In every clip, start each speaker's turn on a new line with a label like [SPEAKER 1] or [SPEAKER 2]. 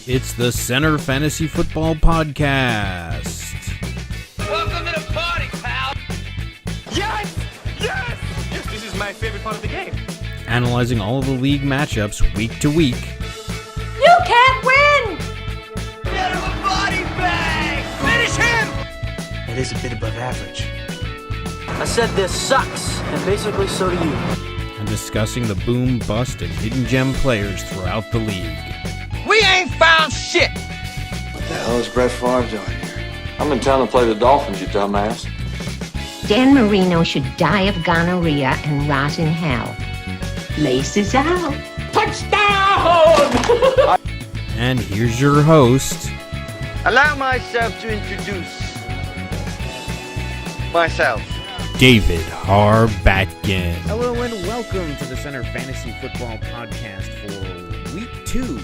[SPEAKER 1] It's the Center Fantasy Football Podcast.
[SPEAKER 2] Welcome to the party, pal!
[SPEAKER 3] Yes! Yes! Yes, this is my favorite part of the game.
[SPEAKER 1] Analyzing all of the league matchups week to week.
[SPEAKER 4] You can't win!
[SPEAKER 2] Get him a body bag! Finish him!
[SPEAKER 5] It is a bit above average.
[SPEAKER 6] I said this sucks, and basically so do you.
[SPEAKER 1] And discussing the boom, bust, and hidden gem players throughout the league.
[SPEAKER 2] We ain't found shit!
[SPEAKER 7] What the hell is Brett Favre doing here?
[SPEAKER 8] I'm in town to play the Dolphins, you dumbass.
[SPEAKER 9] Dan Marino should die of gonorrhea and rot in hell. Laces out.
[SPEAKER 3] Touchdown!
[SPEAKER 1] And here's your host,
[SPEAKER 2] Allow myself to introduce myself.
[SPEAKER 1] David Harbatkin. Hello and welcome to the Center Fantasy Football Podcast for Week 2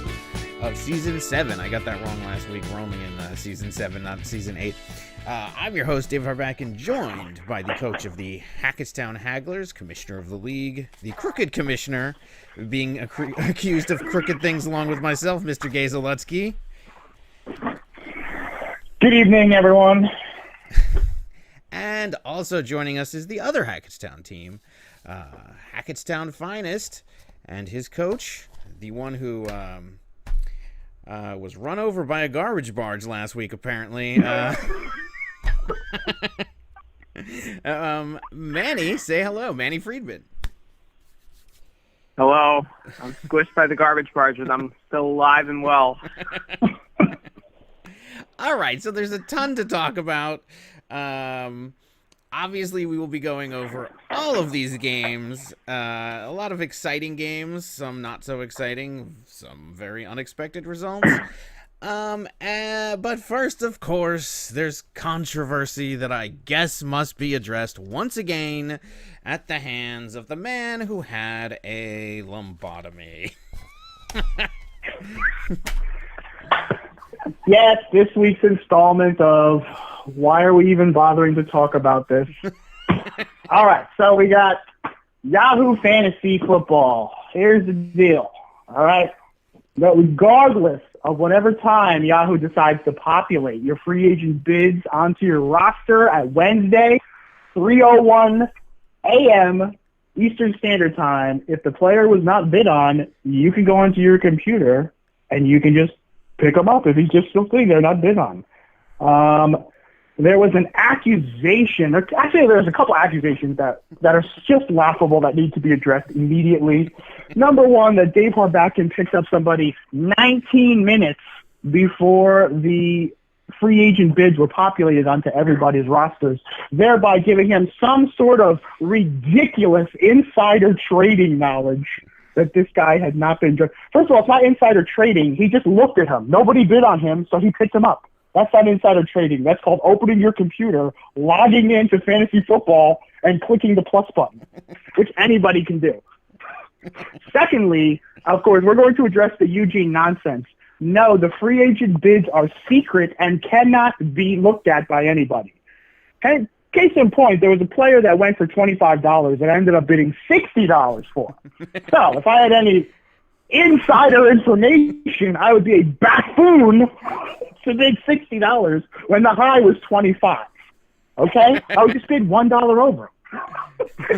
[SPEAKER 1] of Season 7. I got that wrong last week. We're only in Season 7, not Season 8. I'm your host, David Harbatkin, joined by the coach of the Hackettstown Hagglers, commissioner of the league, the crooked commissioner, being accused of crooked things along with myself, Mr. Gazelutsky.
[SPEAKER 10] Good evening, everyone.
[SPEAKER 1] And also joining us is the other Hackettstown team, Hackettstown Finest, and his coach, the one who was run over by a garbage barge last week, apparently. Manny, say hello. Manny Friedman.
[SPEAKER 10] Hello. I'm squished by the garbage barge, but I'm still alive and well.
[SPEAKER 1] All right, so there's a ton to talk about. Obviously, we will be going over all of these games. A lot of exciting games, some not so exciting, some very unexpected results. But first, of course, there's controversy that I guess must be addressed once again at the hands of the man who had a lumbotomy.
[SPEAKER 10] Yes, this week's installment of Why Are We Even Bothering to Talk About This? All right, so we got Yahoo Fantasy Football. Here's the deal, all right? But regardless of whatever time Yahoo decides to populate your free agent bids onto your roster at Wednesday, 3:01 a.m. Eastern Standard Time, if the player was not bid on, you can go onto your computer and you can just pick him up if he's just still sitting there not bid on. There was an accusation, or actually there's a couple accusations that are just laughable that need to be addressed immediately. Number one, that Dave Harbatkin picked up somebody 19 minutes before the free agent bids were populated onto everybody's rosters, thereby giving him some sort of ridiculous insider trading knowledge that this guy had not been. First of all, it's not insider trading. He just looked at him. Nobody bid on him, so he picked him up. That's not insider trading. That's called opening your computer, logging into fantasy football, and clicking the plus button, which anybody can do. Secondly, of course, we're going to address the Eugene nonsense. No, the free agent bids are secret and cannot be looked at by anybody. And case in point, there was a player that went for $25 and I ended up bidding $60 for. So if I had any insider information, I would be a buffoon to bid $60 when the high was $25. Okay? I would just bid $1 over.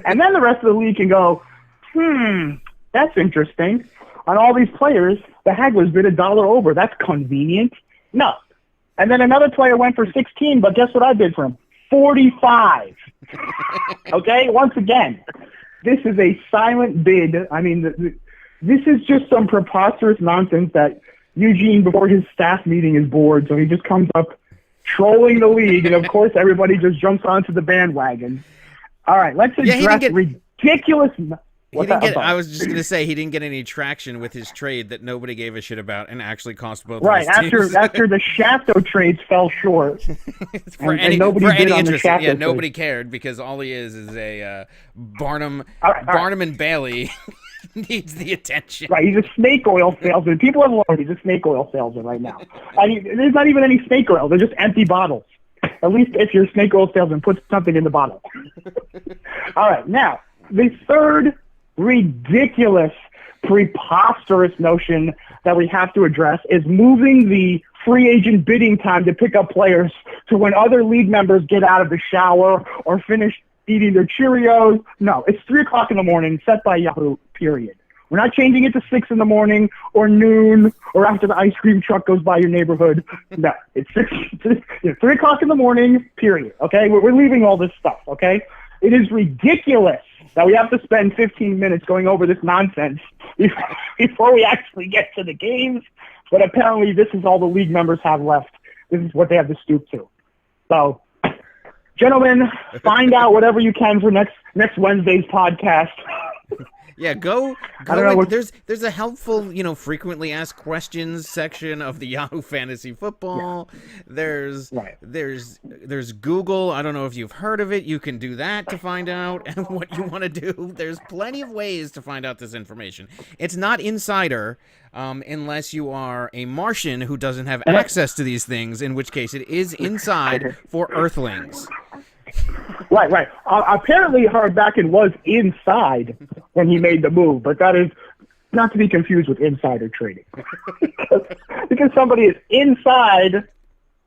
[SPEAKER 10] And then the rest of the league can go, that's interesting. On all these players, the Hagglers bid $1 over. That's convenient. No. And then another player went for 16, but guess what I bid for him? 45. Okay? Once again, this is a silent bid. I mean, this is just some preposterous nonsense that Eugene, before his staff meeting, is bored, so he just comes up trolling the league, and of course everybody just jumps onto the bandwagon. All right, let's address ridiculous...
[SPEAKER 1] I was just going to say, he didn't get any traction with his trade that nobody gave a shit about and actually cost both
[SPEAKER 10] right,
[SPEAKER 1] of his teams.
[SPEAKER 10] after the Shafto trades fell short.
[SPEAKER 1] and nobody bid on the Shafto trade. Nobody cared because all he is a Barnum and Bailey needs the attention.
[SPEAKER 10] Right, he's a snake oil salesman. People have learned he's a snake oil salesman right now. I mean, there's not even any snake oil. They're just empty bottles. At least if you're a snake oil salesman, put something in the bottle. All right, now, the third ridiculous preposterous notion that we have to address is moving the free agent bidding time to pick up players to when other league members get out of the shower or finish eating their Cheerios. No, it's 3 o'clock in the morning, set by Yahoo, period. We're not changing it to 6 in the morning or noon or after the ice cream truck goes by your neighborhood. No, it's 3 o'clock in the morning, period. Okay? We're leaving all this stuff, okay? It is ridiculous that we have to spend 15 minutes going over this nonsense before we actually get to the games. But apparently this is all the league members have left. This is what they have to stoop to. So, gentlemen, find out whatever you can for next Wednesday's podcast.
[SPEAKER 1] Yeah, go.
[SPEAKER 10] I don't know
[SPEAKER 1] there's a helpful, frequently asked questions section of the Yahoo Fantasy Football. Yeah. There's Google. I don't know if you've heard of it. You can do that to find out what you want to do. There's plenty of ways to find out this information. It's not insider, unless you are a Martian who doesn't have access to these things, in which case it is inside for Earthlings.
[SPEAKER 10] Right. Apparently, Hardbacken was inside when he made the move, but that is not to be confused with insider trading. because somebody is inside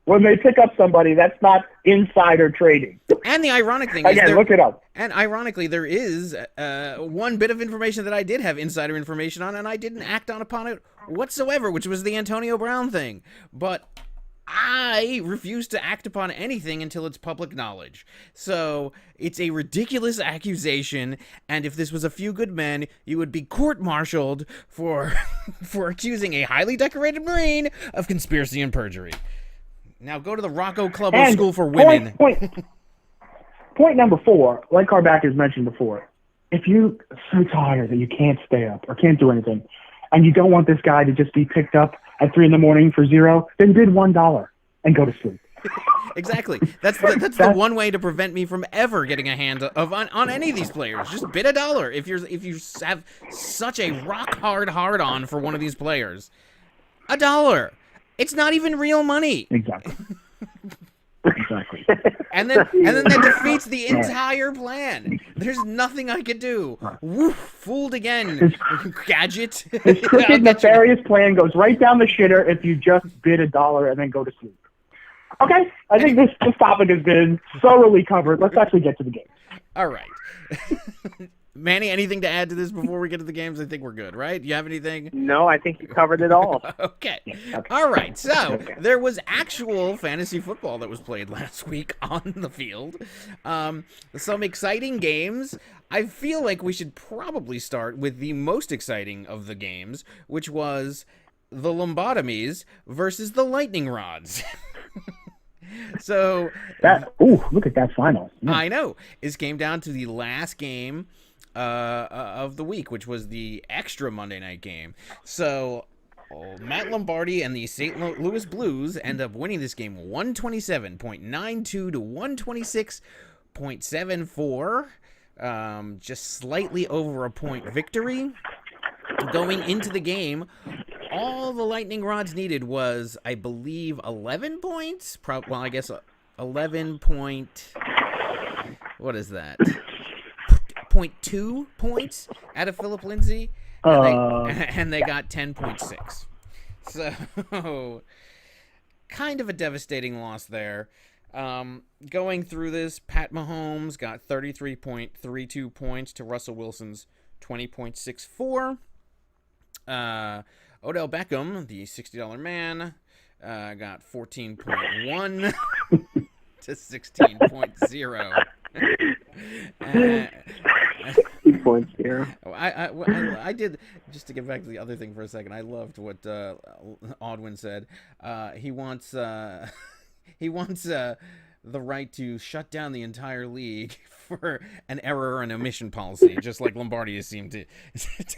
[SPEAKER 10] when they pick up somebody, that's not insider trading.
[SPEAKER 1] And the ironic thing
[SPEAKER 10] is... Again, look it up.
[SPEAKER 1] And ironically, there is one bit of information that I did have insider information on, and I didn't act upon it whatsoever, which was the Antonio Brown thing. But I refuse to act upon anything until it's public knowledge. So it's a ridiculous accusation, and if this was A Few Good Men, you would be court-martialed for accusing a highly decorated Marine of conspiracy and perjury. Now go to the Rocco Club of School for Women.
[SPEAKER 10] Point number 4, like Carback has mentioned before, if you're so tired that you can't stay up or can't do anything, and you don't want this guy to just be picked up at 3 a.m. for $0, then bid $1 and go to sleep.
[SPEAKER 1] Exactly. That's the one way to prevent me from ever getting a hand on any of these players. Just bid $1 if you have such a rock hard on for one of these players. $1. It's not even real money.
[SPEAKER 10] Exactly.
[SPEAKER 1] And then that defeats the entire plan. There's nothing I could do. Woof, fooled again. Gadget.
[SPEAKER 10] This crooked, nefarious plan goes right down the shitter if you just bid $1 and then go to sleep. Okay, I think this topic has been thoroughly covered. Let's actually get to the games.
[SPEAKER 1] All right. Manny, anything to add to this before we get to the games? I think we're good, right? You have anything?
[SPEAKER 5] No, I think you covered it all.
[SPEAKER 1] Okay. All right. So there was actual fantasy football that was played last week on the field. Some exciting games. I feel like we should probably start with the most exciting of the games, which was the Lobotomies versus the Lightning Rods. So
[SPEAKER 10] look at that final. Yeah.
[SPEAKER 1] I know. It came down to the last game of the week, which was the extra Monday night game. So Matt Lombardi and the St. Louis Blues end up winning this game 127.92 to 126.74. Just slightly over a point victory. Going into the game, all the Lightning Rods needed was, I believe, 11 points. 11 point... What is that? 0.2 points out of Philip Lindsay, and they got 10.6. So, kind of a devastating loss there. Going through this, Pat Mahomes got 33.32 points to Russell Wilson's 20.64. Odell Beckham, the $60 man, got 14.1 to 16.0.
[SPEAKER 5] 2.0.
[SPEAKER 1] I did, just to get back to the other thing for a second, I loved what Aldwin said. He wants the right to shut down the entire league for an error and omission policy, just like Lombardi has seemed to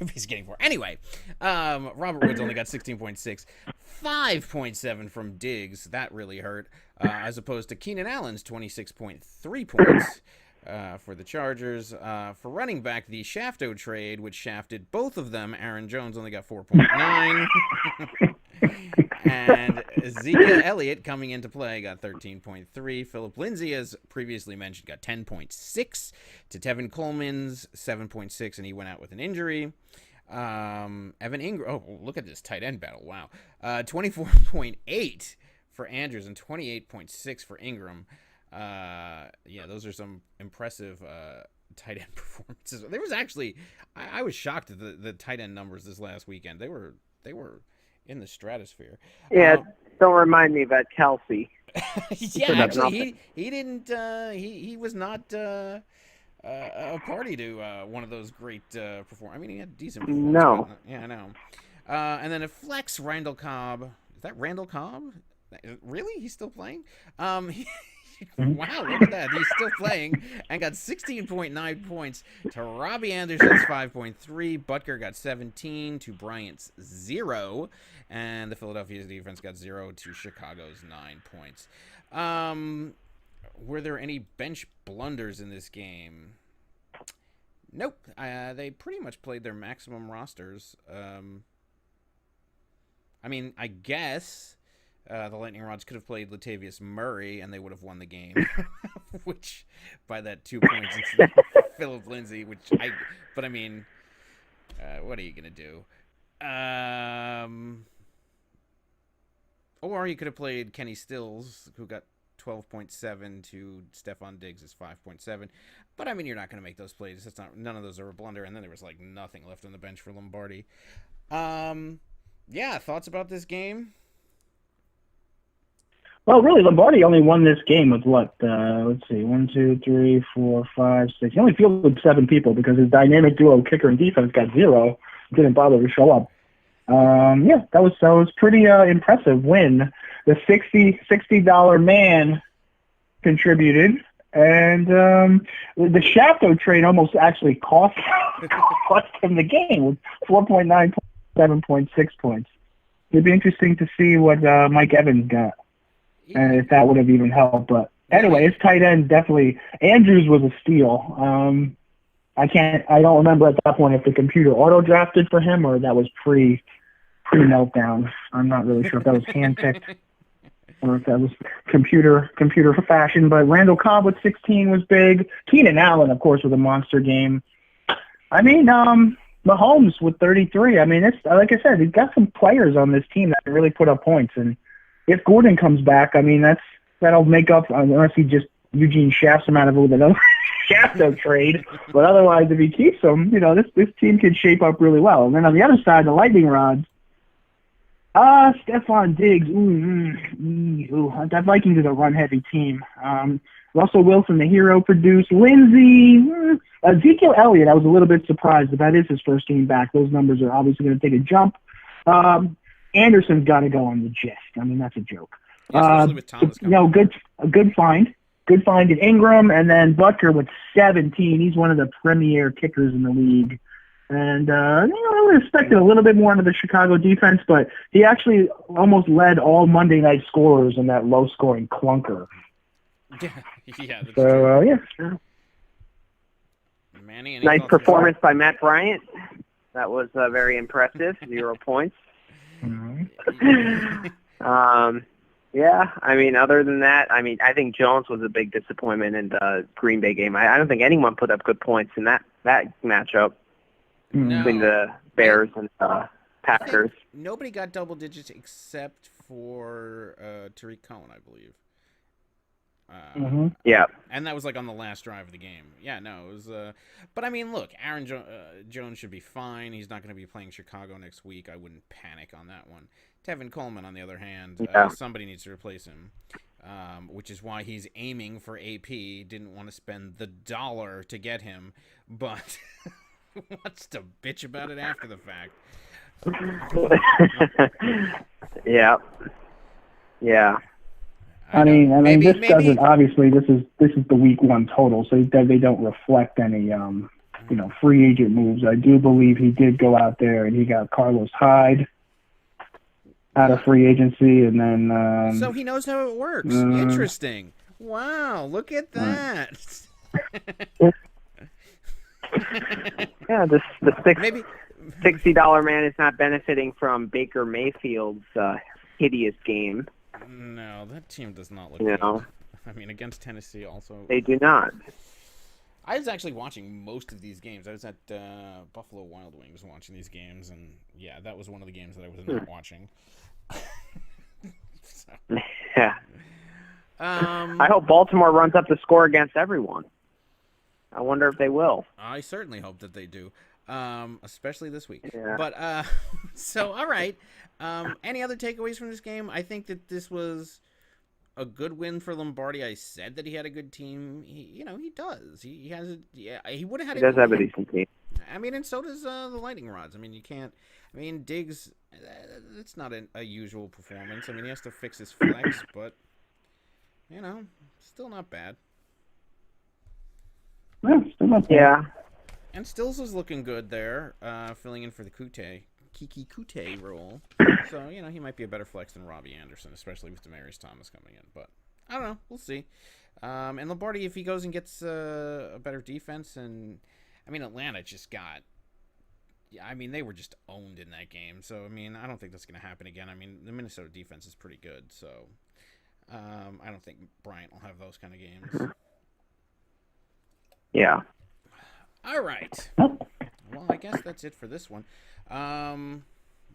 [SPEAKER 1] be skating for. Anyway, Robert Woods only got 16.6, 5.7 from Diggs. That really hurt, as opposed to Keenan Allen's 26.3 points for the Chargers. For running back, the Shafto trade, which shafted both of them, Aaron Jones only got 4.9. And Ezekiel Elliott coming into play got 13.3. Philip Lindsay, as previously mentioned, got 10.6 to Tevin Coleman's 7.6, and he went out with an injury. Evan Ingram. Oh, look at this tight end battle. Wow. 24.8 for Andrews and 28.6 for Ingram. Yeah, those are some impressive tight end performances. There was actually, I was shocked at the tight end numbers this last weekend. They were in the stratosphere.
[SPEAKER 5] Yeah, don't remind me about Kelsey.
[SPEAKER 1] Yeah, actually, he didn't. He was not a party to one of those great performances. I mean, he had decent performance.
[SPEAKER 5] No.
[SPEAKER 1] But, yeah, I know. And then a flex Randall Cobb. Is that Randall Cobb? Really? He's still playing? Wow, look at that. He's still playing and got 16.9 points to Robbie Anderson's 5.3. Butker got 17 to Bryant's 0. And the Philadelphia defense got 0 to Chicago's 9 points. Were there any bench blunders in this game? Nope. They pretty much played their maximum rosters. I mean, I guess the Lightning Rods could have played Latavius Murray and they would have won the game, which by that 2 points instead of Philip Lindsay, but I mean, what are you gonna do? Or you could have played Kenny Stills, who got 12.7 to Stephon Diggs' 5.7. But I mean, you're not going to make those plays. None of those are a blunder. And then there was like nothing left on the bench for Lombardi. Yeah, thoughts about this game?
[SPEAKER 10] Well, really, Lombardi only won this game with what? Let's see, 1, 2, 3, 4, 5, 6. He only fielded 7 people because his dynamic duo kicker and defense got 0. Didn't bother to show up. Yeah, that was pretty impressive win. The $60 man contributed, and the Shafto trade almost actually cost him the game with 4.9 points, 7.6 points. It'd be interesting to see what Mike Evans got, and if that would have even helped. But anyway, his tight end definitely. Andrews was a steal. I don't remember at that point if the computer auto drafted for him or that was pre meltdown. I'm not really sure if that was handpicked or if that was computer fashion. But Randall Cobb with 16 was big. Keenan Allen, of course, with a monster game. I mean, Mahomes with 33. I mean, it's like I said, he's got some players on this team that can really put up points. And if Gordon comes back, I mean, that'll make up, unless he just Eugene shafts him out of another Shafto trade. But otherwise, if he keeps him, this team can shape up really well. And then on the other side, the Lightning Rods. Stephon Diggs. That Vikings is a run-heavy team. Russell Wilson, the hero, produced. Lindsey. Ezekiel Elliott, I was a little bit surprised, but that is his first game back. Those numbers are obviously going to take a jump. Anderson's got to go on the gist. I mean, that's a joke.
[SPEAKER 1] Yeah, with Thomas
[SPEAKER 10] a good find. Good find in Ingram, and then Butker with 17. He's one of the premier kickers in the league. And, I would have expected a little bit more into the Chicago defense, but he actually almost led all Monday night scorers in that low-scoring clunker.
[SPEAKER 1] Yeah. That's
[SPEAKER 10] true. Yeah.
[SPEAKER 5] Sure.
[SPEAKER 1] Manny,
[SPEAKER 5] nice performance by Matt Bryant. That was very impressive. 0 points.
[SPEAKER 10] Mm-hmm.
[SPEAKER 5] Yeah, I mean, other than that, I think Jones was a big disappointment in the Green Bay game. I don't think anyone put up good points in that matchup between the Bears and Packers.
[SPEAKER 1] Nobody got double digits except for Tariq Cohen, I believe.
[SPEAKER 5] Yeah.
[SPEAKER 1] And that was like on the last drive of the game. Yeah, no, it was. But I mean, look, Aaron Jones should be fine. He's not going to be playing Chicago next week. I wouldn't panic on that one. Tevin Coleman, on the other hand, somebody needs to replace him, which is why he's aiming for AP. Didn't want to spend the $1 to get him, but wants to bitch about it after the fact.
[SPEAKER 5] Yeah.
[SPEAKER 10] I mean,
[SPEAKER 1] maybe,
[SPEAKER 10] this doesn't. Obviously, this is the week 1 total, so they don't reflect any, free agent moves. I do believe he did go out there and he got Carlos Hyde out of free agency, and then.
[SPEAKER 1] So he knows how it works. Interesting. Wow, look at that.
[SPEAKER 5] Yeah, the $60 man is not benefiting from Baker Mayfield's hideous game.
[SPEAKER 1] No, that team does not look good. I mean, against Tennessee also.
[SPEAKER 5] They do not.
[SPEAKER 1] I was actually watching most of these games. I was at Buffalo Wild Wings watching these games, and yeah, that was one of the games that I was not watching. So.
[SPEAKER 5] Yeah. I hope Baltimore runs up the score against everyone. I wonder if they will.
[SPEAKER 1] I certainly hope that they do, especially this week.
[SPEAKER 5] Yeah.
[SPEAKER 1] But so, all right. Any other takeaways from this game? I think that this was a good win for Lombardi. I said that he had a good team. He does. He has. He would have had.
[SPEAKER 5] He does have a decent team.
[SPEAKER 1] I mean, and so does the Lightning Rods. I mean, you can't. I mean, Diggs. It's not a usual performance. I mean, he has to fix his flex, but still not bad.
[SPEAKER 10] Yeah, still not bad.
[SPEAKER 5] Yeah.
[SPEAKER 1] And Stills was looking good there, filling in for the Kiki Kute role. So, he might be a better flex than Robbie Anderson, especially with Demaryius Thomas coming in. But I don't know. We'll see. And Lombardi, if he goes and gets a better defense, and I mean, Atlanta just got. I mean, they were just owned in that game. So, I mean, I don't think that's going to happen again. I mean, the Minnesota defense is pretty good. So, I don't think Bryant will have those kind of games.
[SPEAKER 5] Yeah.
[SPEAKER 1] All right. Well, I guess that's it for this one.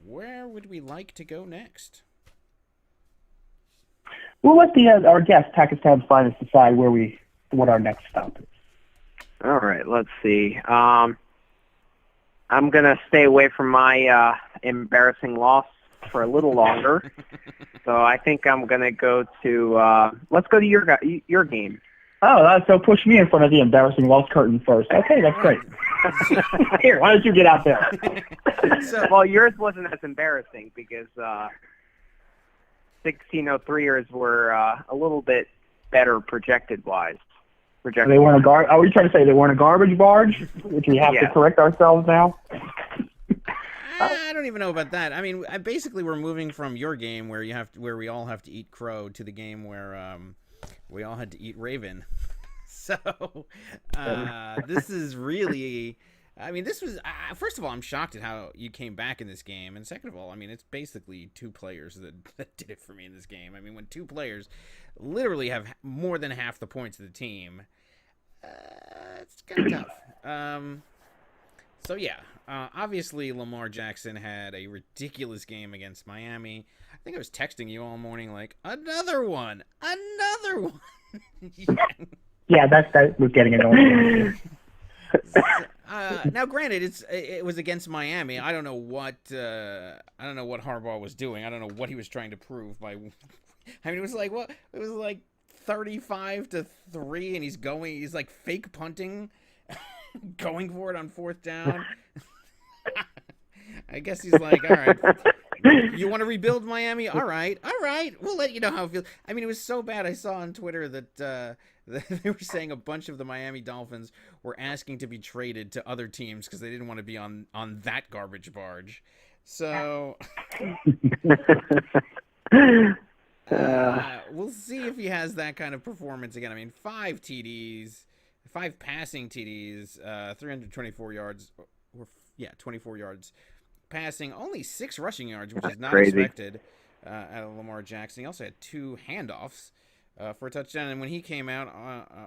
[SPEAKER 1] Where would we like to go next?
[SPEAKER 10] We'll let our guest, Pakistan Finest, decide what our next stop is.
[SPEAKER 5] All right, let's see. I'm going to stay away from my embarrassing loss for a little longer. So I think I'm going to go to let's go to your game.
[SPEAKER 10] Oh, so push me in front of the embarrassing loss curtain first. Okay, that's great. Here, why don't you get out there?
[SPEAKER 5] Well, yours wasn't as embarrassing because 1603ers were a little bit better projected-wise.
[SPEAKER 10] They weren't are we trying to say they weren't a garbage barge, which we have to correct ourselves now?
[SPEAKER 1] I don't even know about that. I mean, basically, we're moving from your game where we all have to eat crow to the game where we all had to eat raven. So this is really. I mean, this was. First of all, I'm shocked at how you came back in this game, and second of all, I mean, it's basically two players that did it for me in this game. I mean, when two players literally have more than half the points of the team, it's kind of tough. So yeah, obviously Lamar Jackson had a ridiculous game against Miami. I think I was texting you all morning like, another one.
[SPEAKER 10] Yeah, that was getting annoying.
[SPEAKER 1] Now, granted, it was against Miami. I don't know what Harbaugh was doing. I don't know what he was trying to prove by. I mean, it was like 35-3, and he's like fake punting, going for it on fourth down. I guess he's like, all right, you want to rebuild Miami? All right, we'll let you know how it feels. I mean, it was so bad. I saw on Twitter that they were saying a bunch of the Miami Dolphins were asking to be traded to other teams because they didn't want to be on that garbage barge. So we'll see if he has that kind of performance again. I mean, 5 passing TDs, 324 yards, 24 yards passing, only 6 rushing yards, which is not expected out of Lamar Jackson. He also had 2 handoffs for a touchdown, and when he came out,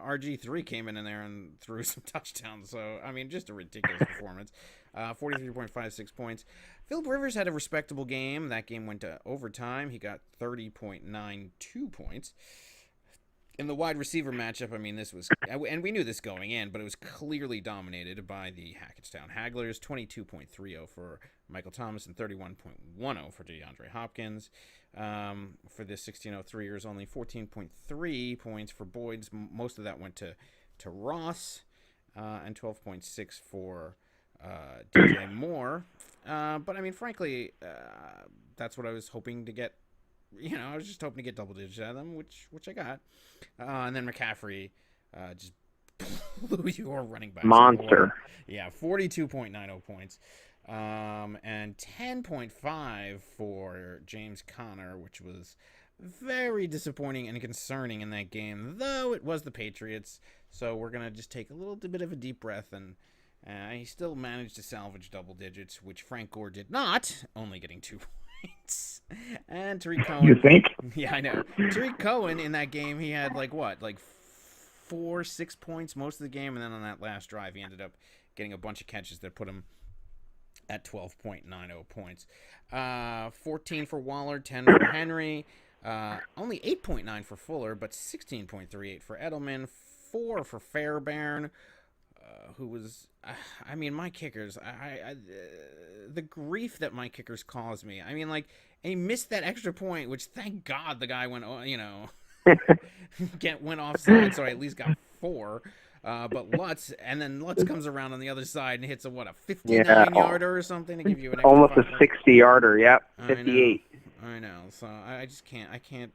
[SPEAKER 1] RG3 came in there and threw some touchdowns. So, I mean, just a ridiculous performance. 43.56 points. Phillip Rivers had a respectable game. That game went to overtime. He got 30.92 points. In the wide receiver matchup, I mean, this was, and we knew this going in, but it was clearly dominated by the Hackettstown Hagglers. 22.30 for Michael Thomas and 31.10 for DeAndre Hopkins. For the 1603ers, only 14.3 points for Boyd's. Most of that went to Ross, and 12.6 for DJ Moore. But I mean, frankly, that's what I was hoping to get. I was just hoping to get double digits out of them, which I got. And then McCaffrey just blew your running back.
[SPEAKER 5] Monster.
[SPEAKER 1] Yeah, 42.90 points. And 10.5 for James Conner, which was very disappointing and concerning in that game, though it was the Patriots. So we're going to just take a little bit of a deep breath, and he still managed to salvage double digits, which Frank Gore did not, only getting 2 points. And Tariq Cohen.
[SPEAKER 10] You think?
[SPEAKER 1] Yeah, I know. Tariq Cohen in that game, he had like 6 points most of the game, and then on that last drive, he ended up getting a bunch of catches that put him at 12.90 points. 14 for Waller, 10 for Henry, only 8.9 for Fuller, but 16.38 for Edelman, 4 for Fairbairn, who was, I mean, my kickers, the grief that my kickers caused me. I mean, like, and he missed that extra point, which thank God the guy went, went offside, so I at least got 4. But Lutz comes around on the other side and hits a 59-yarder or something to give you an extra
[SPEAKER 5] almost a 60-yarder. Yep, 58.
[SPEAKER 1] I know. So I just can't. I can't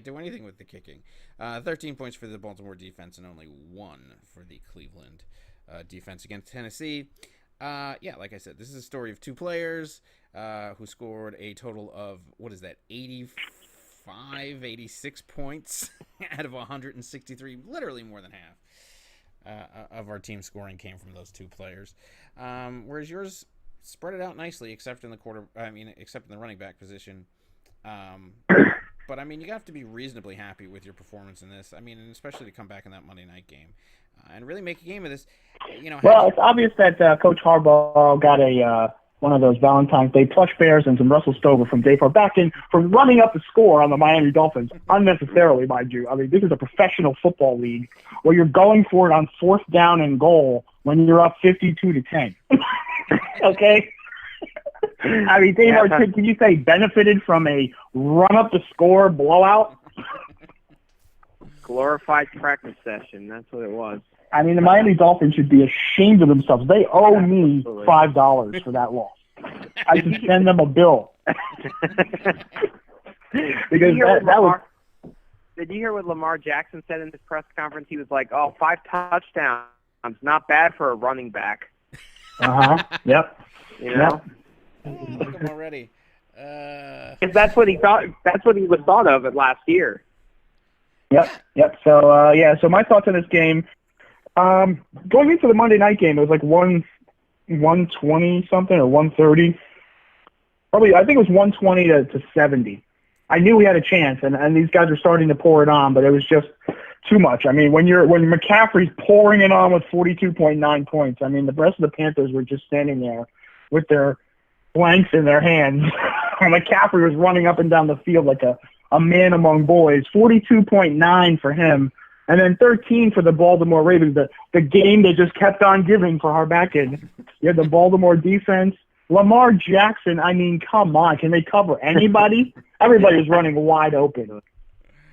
[SPEAKER 1] do anything with the kicking. 13 points for the Baltimore defense and only 1 for the Cleveland defense against Tennessee. Like I said, this is a story of 2 players who scored a total of 86 points out of 163, literally more than half. Of our team scoring came from those 2 players, whereas yours spread it out nicely, except in the running back position. But I mean, you have to be reasonably happy with your performance in this. I mean, and especially to come back in that Monday night game and really make a game of this.
[SPEAKER 10] Well, it's obvious that Coach Harbaugh got one of those Valentine's Day plush bears and some Russell Stover from Dayfar back in from running up the score on the Miami Dolphins unnecessarily, mind you. I mean, this is a professional football league where you're going for it on 4th down and goal when you're up 52-10. Okay? I mean, Dayfar, can you say benefited from a run up the score blowout?
[SPEAKER 5] Glorified practice session. That's what it was.
[SPEAKER 10] I mean, the Miami Dolphins should be ashamed of themselves. They owe me $5 for that loss. I should send them a bill. Because that was.
[SPEAKER 5] Did you hear what Lamar Jackson said in his press conference? He was like, 5 touchdowns. Not bad for a running back.
[SPEAKER 10] Yep.
[SPEAKER 5] You know?
[SPEAKER 1] Oh, look at him already.
[SPEAKER 5] Because that's what he thought. That's what he was thought of it last year.
[SPEAKER 10] Yep. So, so my thoughts on this game. Going into the Monday night game, it was like 120 something or 130. Probably, I think it was 120 to 70. I knew we had a chance, and these guys were starting to pour it on, but it was just too much. I mean, when McCaffrey's pouring it on with 42.9 points, I mean, the rest of the Panthers were just standing there with their blanks in their hands. McCaffrey was running up and down the field like a man among boys. 42.9 for him. And then 13 for the Baltimore Ravens, the game they just kept on giving for Harbaugh. You had the Baltimore defense. Lamar Jackson, I mean, come on. Can they cover anybody? Everybody was running wide open.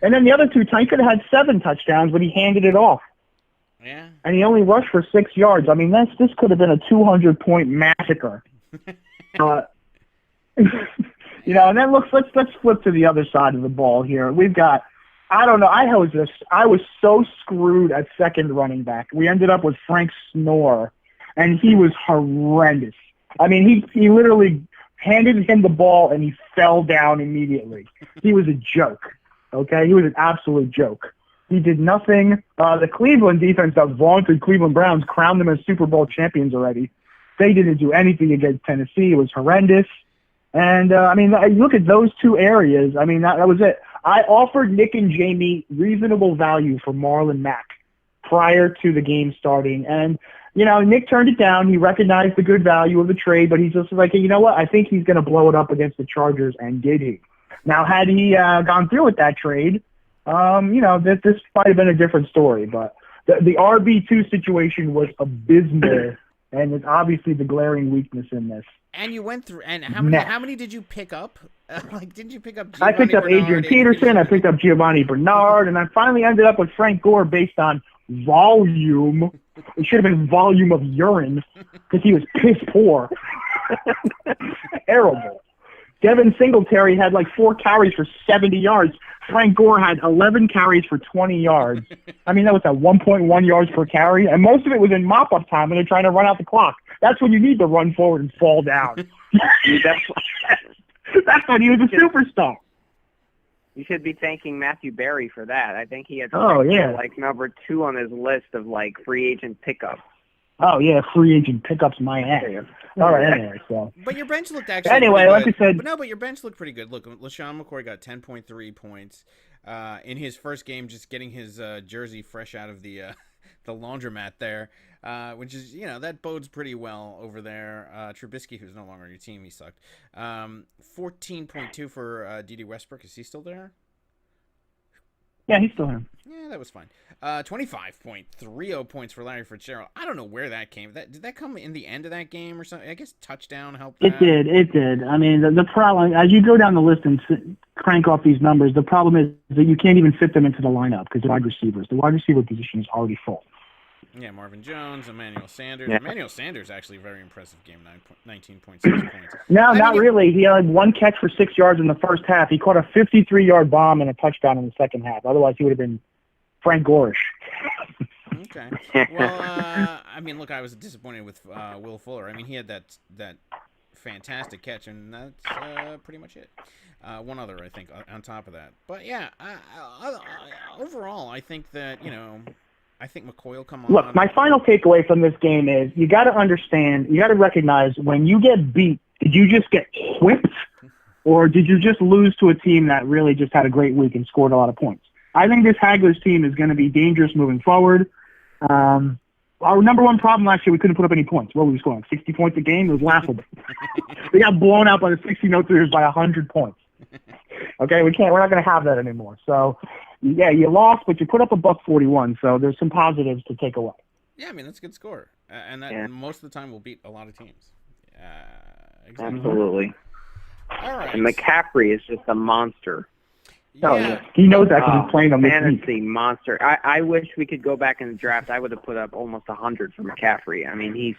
[SPEAKER 10] And then the other 2 times, he could have had 7 touchdowns, but he handed it off.
[SPEAKER 1] Yeah.
[SPEAKER 10] And he only rushed for 6 yards. I mean, this could have been a 200-point massacre. And then let's flip to the other side of the ball here. We've got, I don't know, I was so screwed at second running back. We ended up with Frank Snore, and he was horrendous. I mean, he literally handed him the ball, and he fell down immediately. He was a joke, okay? He was an absolute joke. He did nothing. The Cleveland defense, the vaunted Cleveland Browns, crowned them as Super Bowl champions already. They didn't do anything against Tennessee. It was horrendous. And, I mean, look at those 2 areas. I mean, that was it. I offered Nick and Jamie reasonable value for Marlon Mack prior to the game starting. And, Nick turned it down. He recognized the good value of the trade, but he's just like, hey, you know what? I think he's going to blow it up against the Chargers, and did he? Now, had he gone through with that trade, this might have been a different story. But the RB2 situation was abysmal, and it's obviously the glaring weakness in this.
[SPEAKER 1] And you went through, and how many did you pick up? Didn't you pick up Giovanni
[SPEAKER 10] I picked up
[SPEAKER 1] Bernard,
[SPEAKER 10] Adrian Peterson, I picked up Giovanni Bernard, and I finally ended up with Frank Gore based on volume. It should have been volume of urine, because he was piss poor. Terrible. Devin Singletary had like 4 carries for 70 yards. Frank Gore had 11 carries for 20 yards. I mean, that was at 1.1 yards per carry, and most of it was in mop-up time when they're trying to run out the clock. That's when you need to run forward and fall down. That's when he was a superstar.
[SPEAKER 5] You should be thanking Matthew Berry for that. I think he had like number 2 on his list of like free agent pickups.
[SPEAKER 10] Oh yeah, free agent pickups my ass. All right, anyway, so.
[SPEAKER 1] But your bench looked actually
[SPEAKER 10] anyway,
[SPEAKER 1] pretty
[SPEAKER 10] like
[SPEAKER 1] good.
[SPEAKER 10] I said.
[SPEAKER 1] But your bench looked pretty good. Look, LaShawn McCoy got 10.3 points. in his first game, just getting his jersey fresh out of the the laundromat there, which is, that bodes pretty well over there. Trubisky, who's no longer on your team, he sucked. 14.2 for D.D. Westbrook. Is he still there?
[SPEAKER 10] Yeah, he's still here.
[SPEAKER 1] Yeah, that was fine. 25.30 points for Larry Fitzgerald. I don't know where that came. Did that come in the end of that game or something? I guess touchdown helped that.
[SPEAKER 10] It did. I mean, the problem, as you go down the list and crank off these numbers, the problem is that you can't even fit them into the lineup because the wide receiver position is already full.
[SPEAKER 1] Yeah, Marvin Jones, Emmanuel Sanders. Yeah. Emmanuel Sanders, actually a very impressive game, 19.6 points.
[SPEAKER 10] No, not really. He had 1 catch for 6 yards in the first half. He caught a 53-yard bomb and a touchdown in the second half. Otherwise, he would have been Frank Gorish.
[SPEAKER 1] Okay. Well, I mean, look, I was disappointed with Will Fuller. I mean, he had that fantastic catch, and that's pretty much it. One other, I think, on top of that. But, yeah, overall, I think that, I think McCoy will come on.
[SPEAKER 10] Look, my final takeaway from this game is you got to understand, you got to recognize when you get beat, did you just get whipped or did you just lose to a team that really just had a great week and scored a lot of points? I think this Hagler's team is going to be dangerous moving forward. Our number one problem last year, we couldn't put up any points. What were we scoring? 60 points a game? It was laughable. We got blown out by the 60-no-3ers by 100 points. Okay, we're not going to have that anymore. So, yeah, you lost, but you put up a $141. So there's some positives to take away.
[SPEAKER 1] Yeah, I mean that's a good score, and that most of the time will beat a lot of teams.
[SPEAKER 5] Exactly. Absolutely.
[SPEAKER 1] All right.
[SPEAKER 5] And McCaffrey is just a monster.
[SPEAKER 10] Yeah. Oh, yeah. He knows that because he's playing on this
[SPEAKER 5] fantasy monster. I wish we could go back in the draft. I would have put up almost 100 for McCaffrey. I mean, he's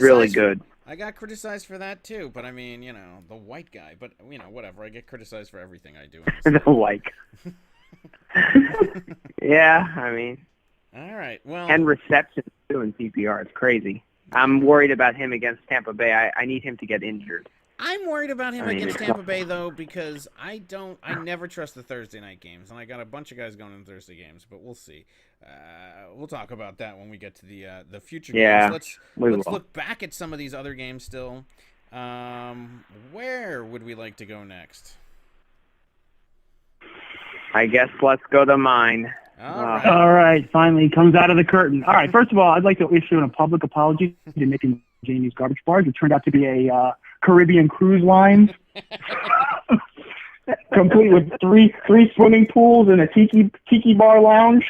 [SPEAKER 5] really good.
[SPEAKER 1] I got criticized for that too, but I mean, the white guy. But whatever. I get criticized for everything I do.
[SPEAKER 5] The white guy. Yeah, I mean.
[SPEAKER 1] All right. Well.
[SPEAKER 5] And receptions too in PPR. It's crazy. I'm worried about him against Tampa Bay. I need him to get injured.
[SPEAKER 1] I'm worried about him against Tampa Bay, though, because I never trust the Thursday night games, and I got a bunch of guys going in Thursday games, but we'll see. We'll talk about that when we get to the future games. Let's look back at some of these other games still. Where would we like to go next?
[SPEAKER 5] I guess let's go to mine.
[SPEAKER 10] All right, finally comes out of the curtain. All right, first of all, I'd like to issue a public apology to Nick and Jamie's garbage barge. It turned out to be a Caribbean cruise lines, complete with three swimming pools and a tiki bar lounge.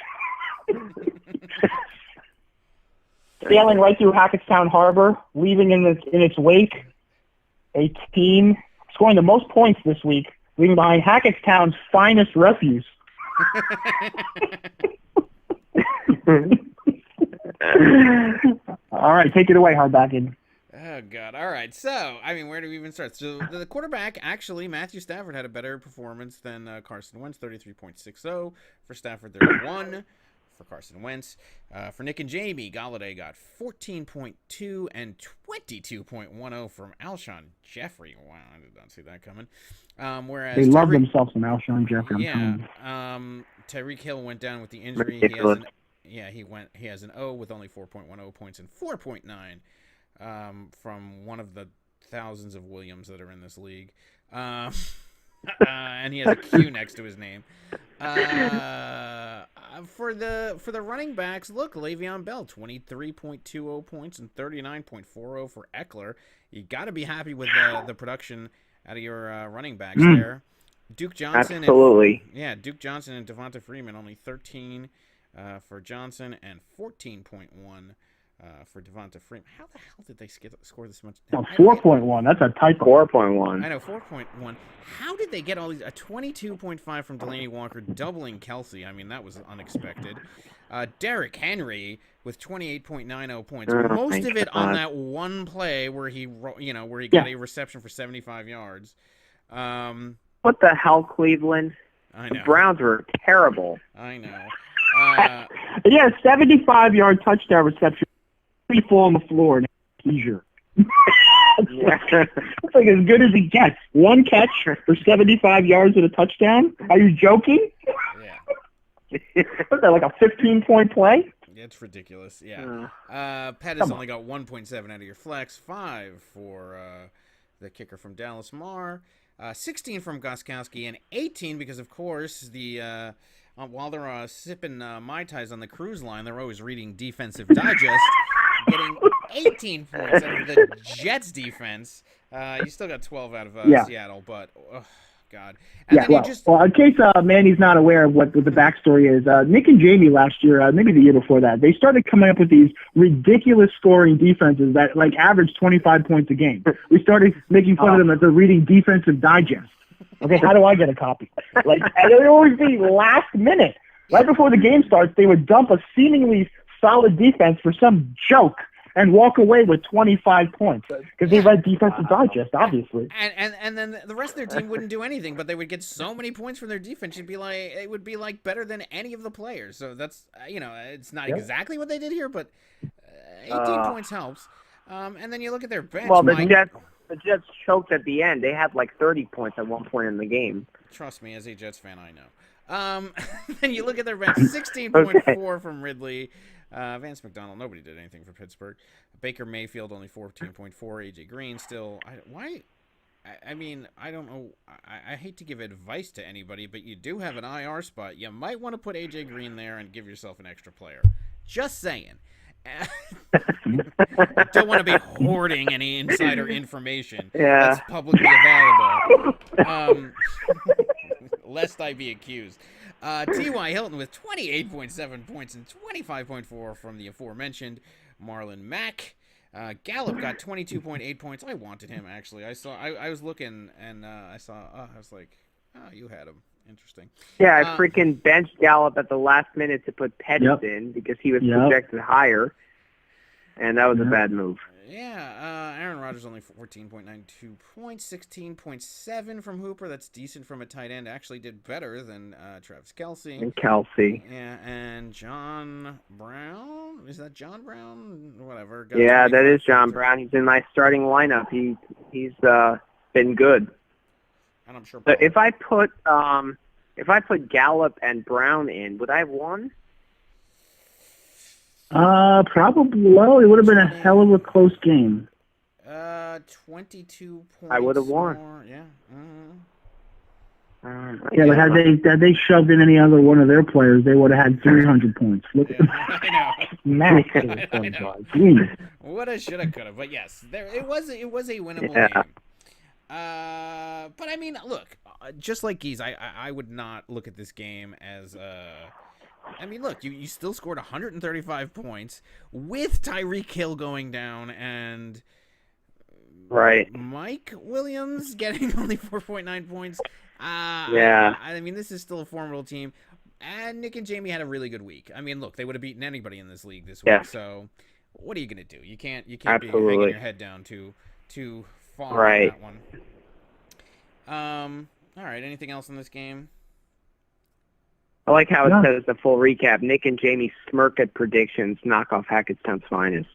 [SPEAKER 10] Sailing right through Hackettstown Harbor, leaving in its wake a team scoring the most points this week, leaving behind Hackettstown's finest refuse. All right, take it away, Hardbacken.
[SPEAKER 1] Oh, God. All right. So, I mean, where do we even start? So, the quarterback, actually, Matthew Stafford had a better performance than Carson Wentz, 33.60 for Stafford, 31 for Carson Wentz. For Nick and Jamie, Galladay got 14.2 and 22.10 from Alshon Jeffrey. Wow, I did not see that coming. Whereas
[SPEAKER 10] they love themselves some Alshon Jeffrey.
[SPEAKER 1] Yeah. Tyreek Hill went down with the injury. He has an O with only 4.10 points and 4.9 from one of the thousands of Williams that are in this league. And he has a Q next to his name. For the running backs, look, Le'Veon Bell, 23.20 points and 39.40 for Eckler. You got to be happy with the production out of your running backs there. Duke Johnson.
[SPEAKER 5] Absolutely.
[SPEAKER 1] Duke Johnson and Devonta Freeman, only 13 for Johnson and 14.1 for Devonta Freeman. How the hell did they score this much?
[SPEAKER 10] 4.1. That's a typo.
[SPEAKER 5] 4.1.
[SPEAKER 1] I know, 4.1. How did they get all these? A 22.5 from Delaney Walker, doubling Kelsey. I mean, that was unexpected. Derrick Henry with 28.90 points. Most of it on that one play where he got a reception for 75 yards.
[SPEAKER 5] What the hell, Cleveland?
[SPEAKER 1] I know.
[SPEAKER 5] The Browns were terrible.
[SPEAKER 1] I know.
[SPEAKER 10] 75-yard touchdown reception. He fall on the floor and seizure. It's like as good as he gets. One catch for 75 yards and a touchdown? Are you joking?
[SPEAKER 1] Yeah.
[SPEAKER 10] What's that, like a 15-point play?
[SPEAKER 1] It's ridiculous, yeah. Pettis only got 1.7 out of your flex, 5 for the kicker from Dallas Marr. 16 from Gostkowski, and 18 because, of course, the while they're sipping Mai Tais on the cruise line, they're always reading Defensive Digest, getting 18 points out of the Jets' defense. You still got 12 out of Seattle, but, God. And
[SPEAKER 10] yeah, well, in case Manny's not aware of what the backstory is, Nick and Jamie last year, maybe the year before that, they started coming up with these ridiculous scoring defenses that, like, averaged 25 points a game. We started making fun of them that they're reading Defensive Digest. Okay, how do I get a copy? Like, and it would always be last minute. Right before the game starts, they would dump a seemingly solid defense for some joke and walk away with 25 points because they read Defensive Digest, obviously.
[SPEAKER 1] And then the rest of their team wouldn't do anything, but they would get so many points from their defense. It would be like better than any of the players. So that's it's not exactly what they did here, but 18 points helps. And then you look at their bench.
[SPEAKER 5] Well, the Jets choked at the end. They had like 30 points at one point in the game.
[SPEAKER 1] Trust me, as a Jets fan, I know. Then you look at their bench, 16.4 from Ridley. Vance McDonald, nobody did anything for Pittsburgh. Baker Mayfield, only 14.4. AJ Green, still. I mean, I don't know. I hate to give advice to anybody, but you do have an IR spot. You might want to put AJ Green there and give yourself an extra player. Just saying. Don't want to be hoarding any insider information that's publicly available. Lest I be accused. T.Y. Hilton with 28.7 points and 25.4 from the aforementioned Marlon Mack. Gallup got 22.8 points. I wanted him, actually. I was looking, and I was like, oh, you had him. Interesting.
[SPEAKER 5] Yeah, I freaking benched Gallup at the last minute to put Pettis in because he was projected higher, and that was a bad move.
[SPEAKER 1] Yeah, Aaron Rodgers only 14.92 points, 16.7 from Hooper. That's decent from a tight end. Actually did better than Travis Kelce.
[SPEAKER 5] And Kelce.
[SPEAKER 1] Yeah, and John Brown. Is that John Brown? Whatever.
[SPEAKER 5] Yeah, that is John Brown. He's in my starting lineup. He's been good.
[SPEAKER 1] And I'm sure.
[SPEAKER 5] So if I put Gallup and Brown in, would I have won?
[SPEAKER 10] Probably. Well, it would have been a hell of a close game.
[SPEAKER 1] 22 points.
[SPEAKER 5] I would have won.
[SPEAKER 1] More. Yeah.
[SPEAKER 10] Yeah, but had they shoved in any other one of their players, they would have had 300 points. Look at
[SPEAKER 1] I know.
[SPEAKER 10] Max.
[SPEAKER 1] Woulda, shoulda, coulda. But yes, it was a winnable game. But I mean, look, just like Geese, I would not look at this game as I mean, look, you still scored 135 points with Tyreek Hill going down and Mike Williams getting only 4.9 points. I mean, this is still a formidable team. And Nick and Jamie had a really good week. I mean, look, they would have beaten anybody in this league this week. So what are you going to do? You can't be hanging your head down too far on that one. All right, anything else in this game?
[SPEAKER 5] I like how it says the full recap. Nick and Jamie smirk at predictions, knock off Hackettstown's finest.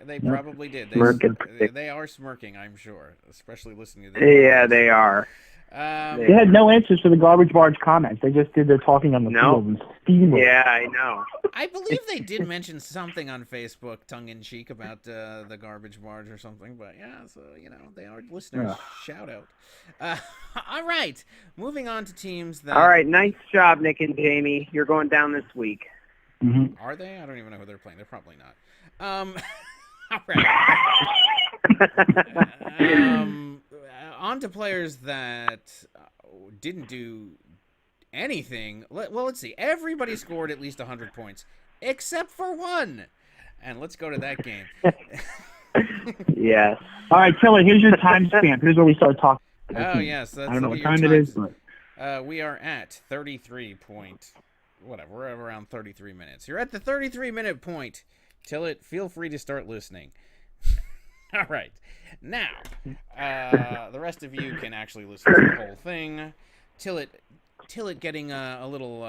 [SPEAKER 1] They probably did. They are smirking, I'm sure, especially listening to this.
[SPEAKER 5] Yeah, they are.
[SPEAKER 10] They had no answers to the garbage barge comments. They just did their talking on the field and steaming.
[SPEAKER 5] Yeah, I know.
[SPEAKER 1] I believe they did mention something on Facebook, tongue-in-cheek, about the garbage barge or something. But, yeah, so, they are listeners. Shout out. All right, moving on to teams that...
[SPEAKER 5] All right, nice job, Nick and Jamie. You're going down this week.
[SPEAKER 10] Mm-hmm.
[SPEAKER 1] Are they? I don't even know who they're playing. They're probably not. All right. On to players that didn't do anything. Let's see. Everybody scored at least 100 points, except for one. And let's go to that game.
[SPEAKER 5] Yes.
[SPEAKER 10] All right, Tiller, here's your timestamp. Here's where we start talking.
[SPEAKER 1] Oh, yes.
[SPEAKER 10] I don't know what time it is, but...
[SPEAKER 1] we are at 33 point... Whatever. We're around 33 minutes. You're at the 33-minute point. Tillett, feel free to start listening. All right. Now, the rest of you can actually listen to the whole thing. Tillett getting a little,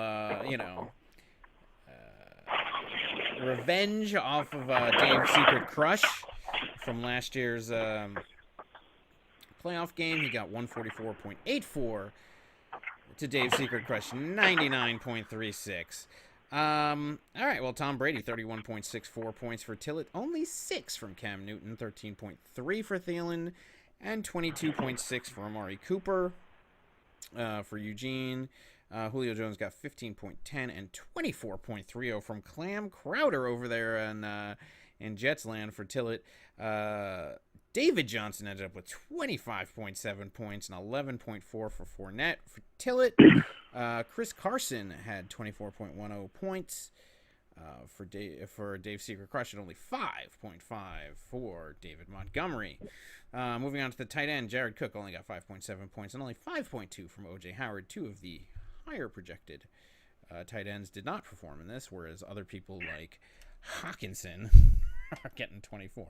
[SPEAKER 1] revenge off of Dave's secret crush from last year's playoff game. He got 144.84 to Dave's secret crush, 99.36. All right, well, Tom Brady, 31.64 points for Tillett. Only 6 from Cam Newton, 13.3 for Thielen. and 22.6 for Amari Cooper. For Eugene, Julio Jones got 15.10 and 24.30 from Clam Crowder over there in Jets land for Tillett. David Johnson ended up with 25.7 points and 11.4 for Fournette for Tillett. Chris Carson had 24.10 points for Dave Secret Crush, and only 5.5 for David Montgomery. Moving on to the tight end, Jared Cook only got 5.7 points and only 5.2 from O.J. Howard. Two of the higher projected tight ends did not perform in this, whereas other people like Hawkinson are getting 24.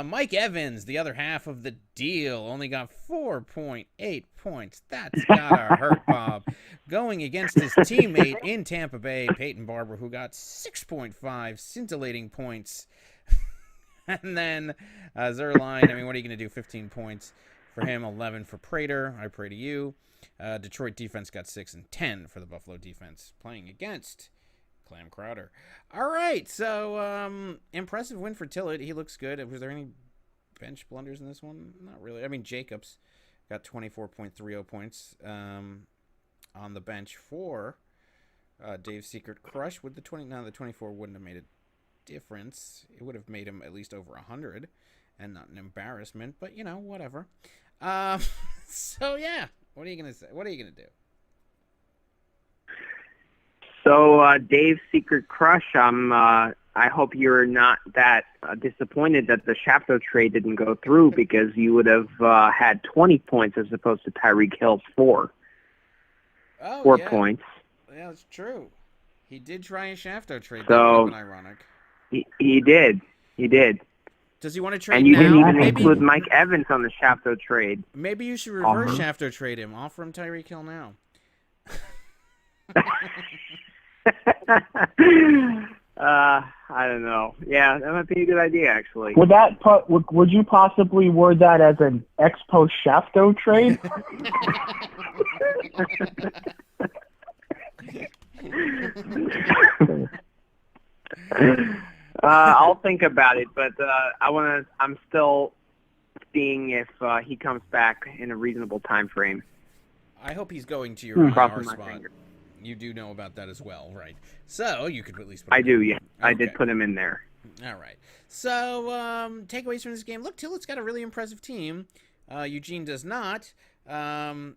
[SPEAKER 1] Mike Evans, the other half of the deal, only got 4.8 points. That's gotta hurt Bob. Going against his teammate in Tampa Bay, Peyton Barber, who got 6.5 scintillating points. And then Zerline, I mean, what are you going to do? 15 points for him, 11 for Prater. I pray to you. Detroit defense got 6 and 10 for the Buffalo defense, playing against Clam Crowder. All right, so impressive win for Tillett. He looks good. Was there any bench blunders in this one? Not really. I mean, Jacobs got 24.30 points on the bench for Dave's Secret Crush. With the 24 wouldn't have made a difference. It would have made him at least over 100 and not an embarrassment, but you know, whatever. So yeah, what are you gonna say? What are you gonna do?
[SPEAKER 5] So Dave's Secret Crush, I hope you're not that disappointed that the Shafto trade didn't go through, because you would have had 20 points as opposed to Tyreek Hill's 4 points.
[SPEAKER 1] Yeah, that's true. He did try a Shafto trade.
[SPEAKER 5] So,
[SPEAKER 1] that would have been ironic.
[SPEAKER 5] He did.
[SPEAKER 1] Does he want to trade
[SPEAKER 5] and you
[SPEAKER 1] now?
[SPEAKER 5] didn't even
[SPEAKER 1] Maybe,
[SPEAKER 5] include Mike Evans on the Shafto trade.
[SPEAKER 1] Maybe you should reverse Shafto trade him. Offer him Tyreek Hill now.
[SPEAKER 5] I don't know. Yeah, that might be a good idea, actually.
[SPEAKER 10] Would you possibly word that as an ex post Shafto trade?
[SPEAKER 5] I'll think about it, but I'm still seeing if he comes back in a reasonable time frame.
[SPEAKER 1] I hope he's going to your IR spot.
[SPEAKER 5] Finger.
[SPEAKER 1] You do know about that as well, right? So you could at least put
[SPEAKER 5] him
[SPEAKER 1] in.
[SPEAKER 5] Do, yeah. Okay. I did put him in there.
[SPEAKER 1] All right. So takeaways from this game. Look, Tillett's got a really impressive team. Eugene does not.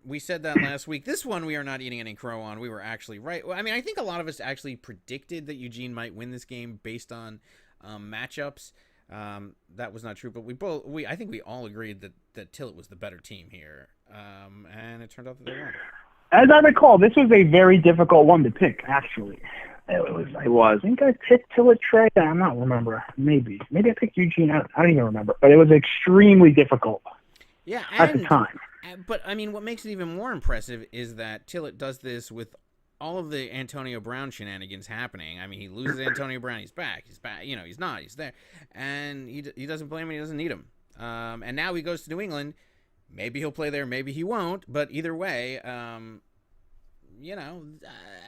[SPEAKER 1] We said that last week. This one we are not eating any crow on. We were actually right. I mean, I think a lot of us actually predicted that Eugene might win this game based on matchups. That was not true, but I think we all agreed that Tillett was the better team here. And it turned out that they won.
[SPEAKER 10] As I recall, this was a very difficult one to pick, actually. It was. I think I picked Tillett Trey. I'm not remember. Maybe I picked Eugene. I don't even remember. But it was extremely difficult.
[SPEAKER 1] Yeah,
[SPEAKER 10] at the time.
[SPEAKER 1] But I mean, what makes it even more impressive is that Tillett does this with all of the Antonio Brown shenanigans happening. I mean, he loses Antonio Brown. He's back. You know, he's not. He's there, and he doesn't play him. And he doesn't need him. And now he goes to New England. Maybe he'll play there. Maybe he won't. But either way, you know,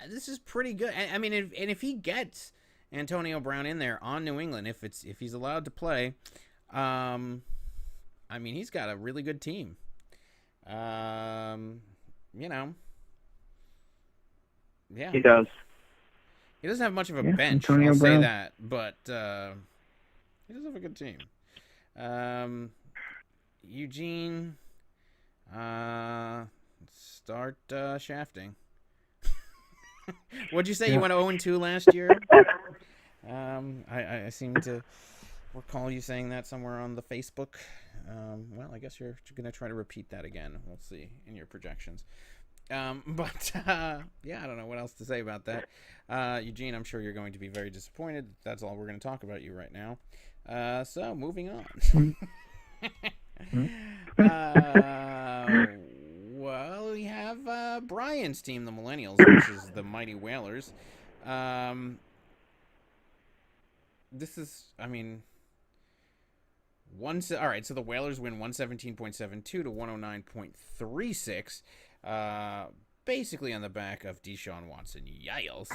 [SPEAKER 1] this is pretty good. I mean, if he gets Antonio Brown in there on New England, if he's allowed to play, I mean, he's got a really good team. You know, yeah,
[SPEAKER 5] he does.
[SPEAKER 1] He doesn't have much of a bench, I'll say that, but he does have a good team. Eugene, start shafting. What'd you say? You went 0-2 last year? I seem to recall you saying that somewhere on the Facebook. Well, I guess you're going to try to repeat that again. We'll see in your projections. Yeah, I don't know what else to say about that. Eugene, I'm sure you're going to be very disappointed. That's all we're going to talk about you right now. So, moving on. Well, we have Brian's team, the Millennials, which is the Mighty Whalers. This is, I mean, all right, so the Whalers win 117.72 to 109.36, basically on the back of Deshaun Watson. Yiles,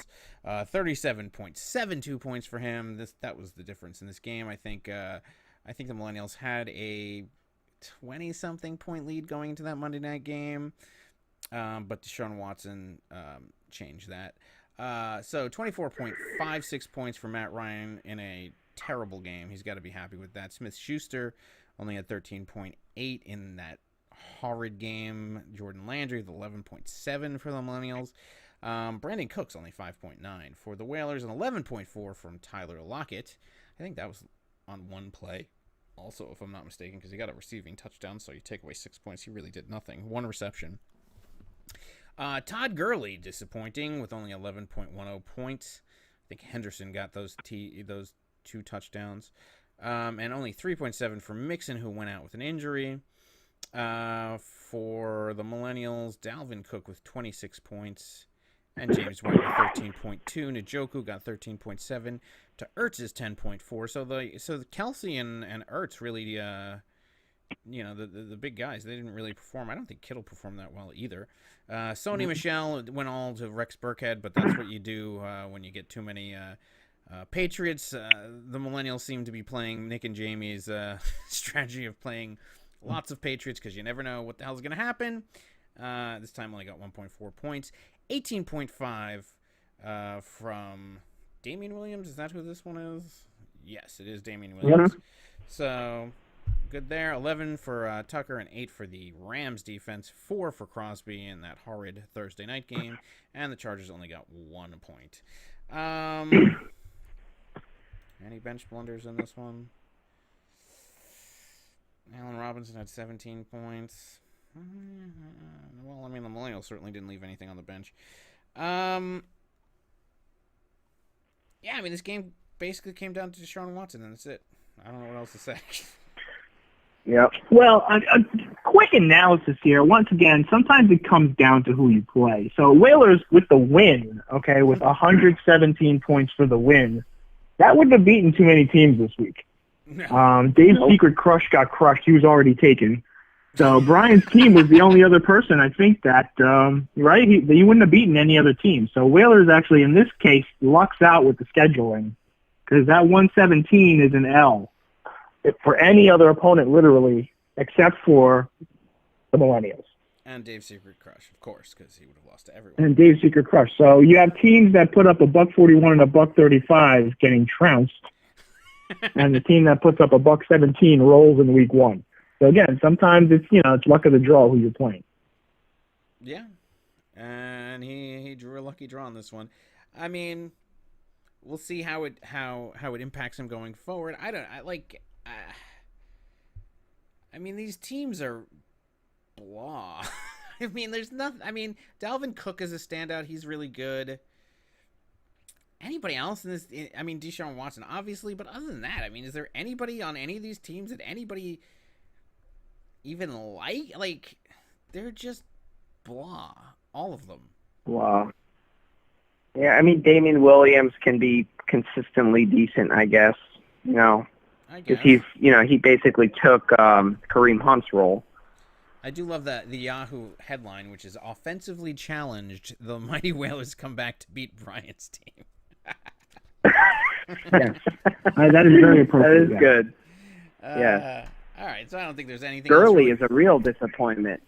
[SPEAKER 1] 37.72 points for him. That was the difference in this game. I think the Millennials had a 20-something point lead going into that Monday night game. But Deshaun Watson changed that. So 24.56 points for Matt Ryan in a terrible game. He's got to be happy with that. Smith-Schuster only had 13.8 in that horrid game. Jordan Landry with 11.7 for the Millennials. Brandon Cooks only 5.9 for the Whalers, and 11.4 from Tyler Lockett. I think that was on one play also, if I'm not mistaken, because he got a receiving touchdown, so you take away 6 points. He really did nothing. One reception. Todd Gurley, disappointing, with only 11.10 points. I think Henderson got those two touchdowns. And only 3.7 for Mixon, who went out with an injury. For the Millennials, Dalvin Cook with 26 points. And James White with 13.2. Njoku got 13.7. To Ertz's 10.4. So the Kelsey and Ertz really, the big guys, they didn't really perform. I don't think Kittle performed that well either. Sony Michel went all to Rex Burkhead, but that's what you do when you get too many Patriots. The Millennials seem to be playing Nick and Jamie's strategy of playing lots of Patriots because you never know what the hell's going to happen. This time only got 1.4 points. 18.5 from Damian Williams. Is that who this one is? Yes, it is Damian Williams. So good there. 11 for Tucker and 8 for the Rams defense. 4 for Crosby in that horrid Thursday night game. And the Chargers only got 1 point. Any bench blunders in this one? Allen Robinson had 17 points. Well, I mean, the Millennials certainly didn't leave anything on the bench. Yeah, I mean, this game basically came down to Deshaun Watson, and that's it. I don't know what else to say.
[SPEAKER 10] Yep. Well, a quick analysis here. Once again, sometimes it comes down to who you play. So Whalers with the win, okay, with 117 points for the win, that wouldn't have beaten too many teams this week. Dave's Secret Crush got crushed. He was already taken. So Brian's team was the only other person, I think, that, right? He wouldn't have beaten any other team. So Whalers actually, in this case, lucks out with the scheduling because that 117 is an L for any other opponent, literally, except for the Millennials.
[SPEAKER 1] And Dave's Secret Crush, of course, because he would have lost to everyone.
[SPEAKER 10] And Dave's Secret Crush. So you have teams that put up $141 and $135 getting trounced, and the team that puts up $117 rolls in week 1. So again, sometimes it's it's luck of the draw who you're playing.
[SPEAKER 1] Yeah, and he drew a lucky draw on this one. I mean, we'll see how it impacts him going forward. I mean, these teams are blah. I mean, there's nothing. I mean, Dalvin Cook is a standout. He's really good. Anybody else in this? I mean, Deshaun Watson, obviously, but other than that, I mean, is there anybody on any of these teams that anybody even like they're just blah, all of them.
[SPEAKER 5] Wow. Yeah, I mean, Damian Williams can be consistently decent, I guess. Because he basically took Kareem Hunt's role.
[SPEAKER 1] I do love the Yahoo headline, which is "Offensively challenged, the mighty Whalers come back to beat Bryant's team."
[SPEAKER 10] Yes, that is very appropriate.
[SPEAKER 5] That is good. Yeah.
[SPEAKER 1] All right, so I don't think there's anything.
[SPEAKER 5] Gurley is a real disappointment.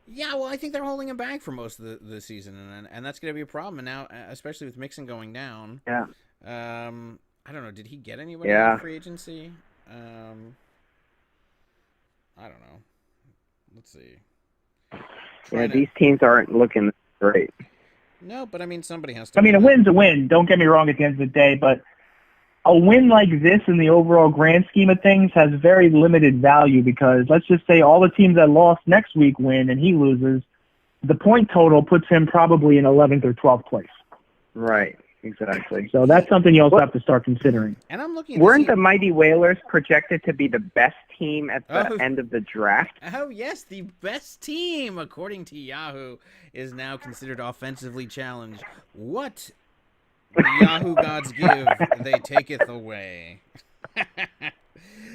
[SPEAKER 1] Yeah, well, I think they're holding him back for most of the season, and that's going to be a problem. And now, especially with Mixon going down.
[SPEAKER 5] Yeah.
[SPEAKER 1] I don't know. Did he get anybody in free agency? I don't know. Let's see.
[SPEAKER 5] These teams aren't looking great.
[SPEAKER 1] No, but I mean, somebody has to.
[SPEAKER 10] I mean, a win's a win. Don't get me wrong at the end of the day, but a win like this in the overall grand scheme of things has very limited value because let's just say all the teams that lost next week win and he loses, the point total puts him probably in 11th or 12th place.
[SPEAKER 5] Right, exactly.
[SPEAKER 10] So that's something you also have to start considering.
[SPEAKER 1] And I'm looking.
[SPEAKER 5] Weren't the Mighty Whalers projected to be the best team at the end of the draft?
[SPEAKER 1] Oh, yes, the best team, according to Yahoo, is now considered offensively challenged. What the Yahoo gods give, they taketh away.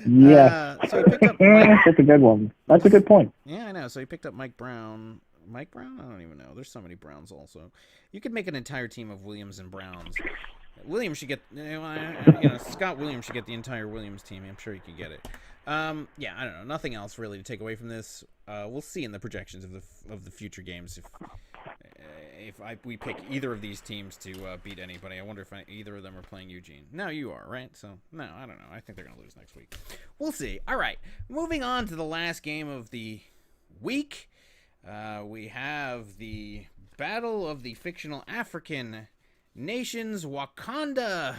[SPEAKER 10] Yeah.
[SPEAKER 1] So he picked up Mike.
[SPEAKER 10] That's a good one. That's a good point.
[SPEAKER 1] Yeah, I know. So he picked up Mike Brown. Mike Brown? I don't even know. There's so many Browns also. You could make an entire team of Williams and Browns. Williams should get, Scott Williams should get the entire Williams team. I'm sure he could get it. Yeah, I don't know. Nothing else really to take away from this. We'll see in the projections of the future games if we pick either of these teams to beat anybody. I wonder if either of them are playing Eugene. No, you are, right? So, no, I don't know. I think they're going to lose next week. We'll see. All right, moving on to the last game of the week. We have the Battle of the Fictional African Nations, Wakanda.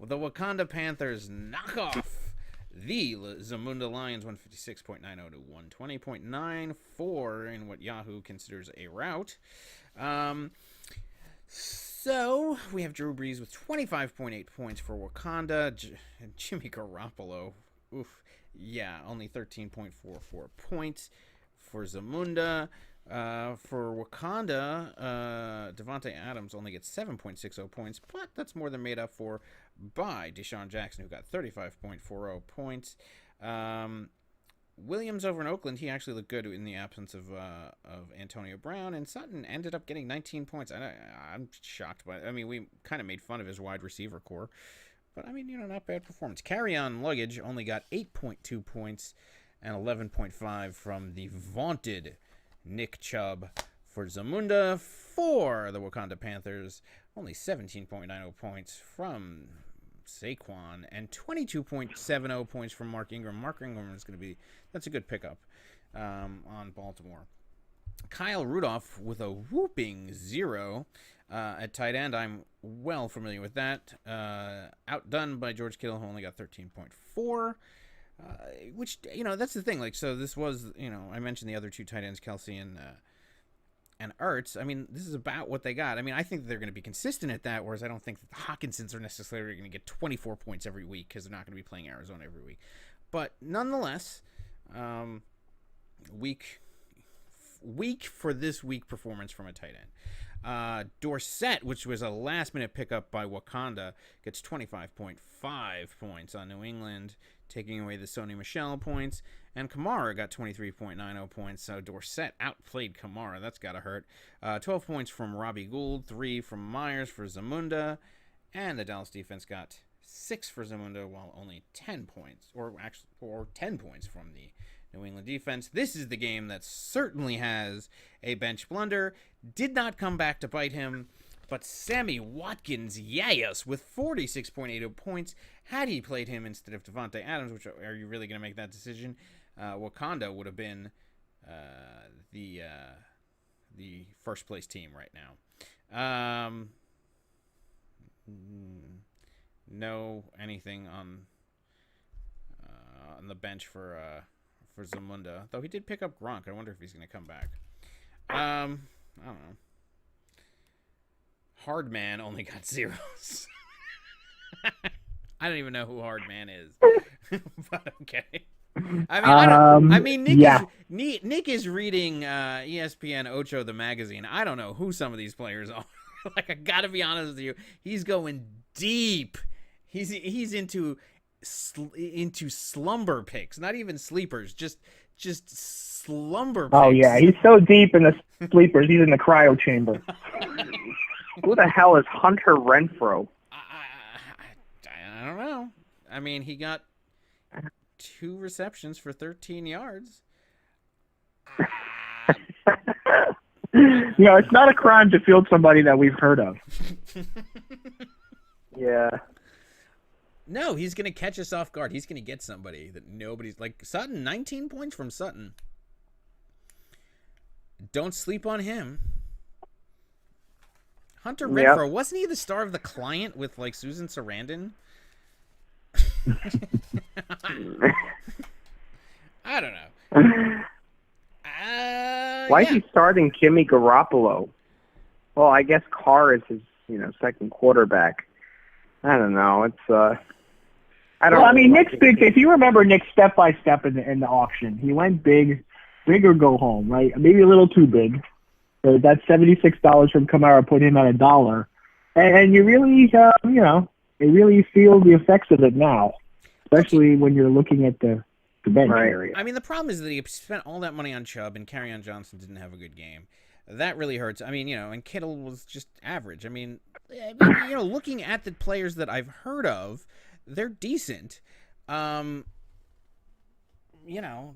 [SPEAKER 1] The Wakanda Panthers knock off the Zamunda Lions 156.90 to 120.94 in what Yahoo considers a rout. So we have Drew Brees with 25.8 points for Wakanda. Jimmy Garoppolo, only 13.44 points for Zamunda. For Wakanda, Devontae Adams only gets 7.60 points, but that's more than made up for by Deshaun Jackson, who got 35.40 points. Williams over in Oakland, he actually looked good in the absence of Antonio Brown, and Sutton ended up getting 19 points. I'm shocked by it. I mean, we kind of made fun of his wide receiver core, but I mean, not bad performance. Carry-on luggage only got 8.2 points and 11.5 from the vaunted Nick Chubb. For Zamunda. For the Wakanda Panthers, only 17.90 points from Saquon and 22.70 points from Mark Ingram. Mark Ingram is going to be, that's a good pickup on Baltimore. Kyle Rudolph with a whooping 0 at tight end. I'm well familiar with that. Outdone by George Kittle, who only got 13.4. Which, that's the thing. So this was, I mentioned the other two tight ends, Kelsey and Ertz. I mean, this is about what they got. I mean, I think they're going to be consistent at that, whereas I don't think that the Hawkinsons are necessarily going to get 24 points every week because they're not going to be playing Arizona every week. But nonetheless, weak for this week performance from a tight end. Dorsett, which was a last-minute pickup by Wakanda, gets 25.5 points on New England, taking away the Sony Michel points. And Kamara got 23.90 points, so Dorsett outplayed Kamara. That's got to hurt. 12 points from Robbie Gould, 3 from Myers for Zamunda. And the Dallas defense got 6 for Zamunda, while only 10 points, or 10 points from the New England defense. This is the game that certainly has a bench blunder. Did not come back to bite him, but Sammy Watkins, yes, with 46.80 points. Had he played him instead of Devontae Adams, which are you really going to make that decision? Wakanda would have been the first place team right now. No anything on the bench for Zamunda, though he did pick up Gronk. I wonder if he's going to come back. I don't know. Hardman only got 0s. I don't even know who Hardman is, but okay. Nick is reading ESPN Ocho the magazine. I don't know who some of these players are. I gotta be honest with you. He's going deep. He's into slumber picks, not even sleepers, just slumber picks.
[SPEAKER 10] Oh yeah, he's so deep in the sleepers. He's in the cryo chamber.
[SPEAKER 5] Who the hell is Hunter Renfrow?
[SPEAKER 1] I don't know. I mean, he got 2 receptions for 13 yards.
[SPEAKER 10] It's not a crime to field somebody that we've heard of.
[SPEAKER 5] Yeah.
[SPEAKER 1] No, he's going to catch us off guard. He's going to get somebody that nobody's... Like Sutton, 19 points from Sutton. Don't sleep on him. Hunter Renfrow, wasn't he the star of The Client with, Susan Sarandon? I don't know.
[SPEAKER 5] Why is he starting Jimmy Garoppolo? Well, I guess Carr is his, second quarterback. I don't know. It's
[SPEAKER 10] Nick's big. If you remember Nick step by step in the auction, he went big or go home, right? Maybe a little too big. So that $76 from Kamara put him at $1, and you really, you really feel the effects of it now, especially when you're looking at the bench area.
[SPEAKER 1] I mean, the problem is that he spent all that money on Chubb, and Kerryon Johnson didn't have a good game. that really hurts. I mean, and Kittle was just average. I mean, looking at the players that I've heard of, they're decent. The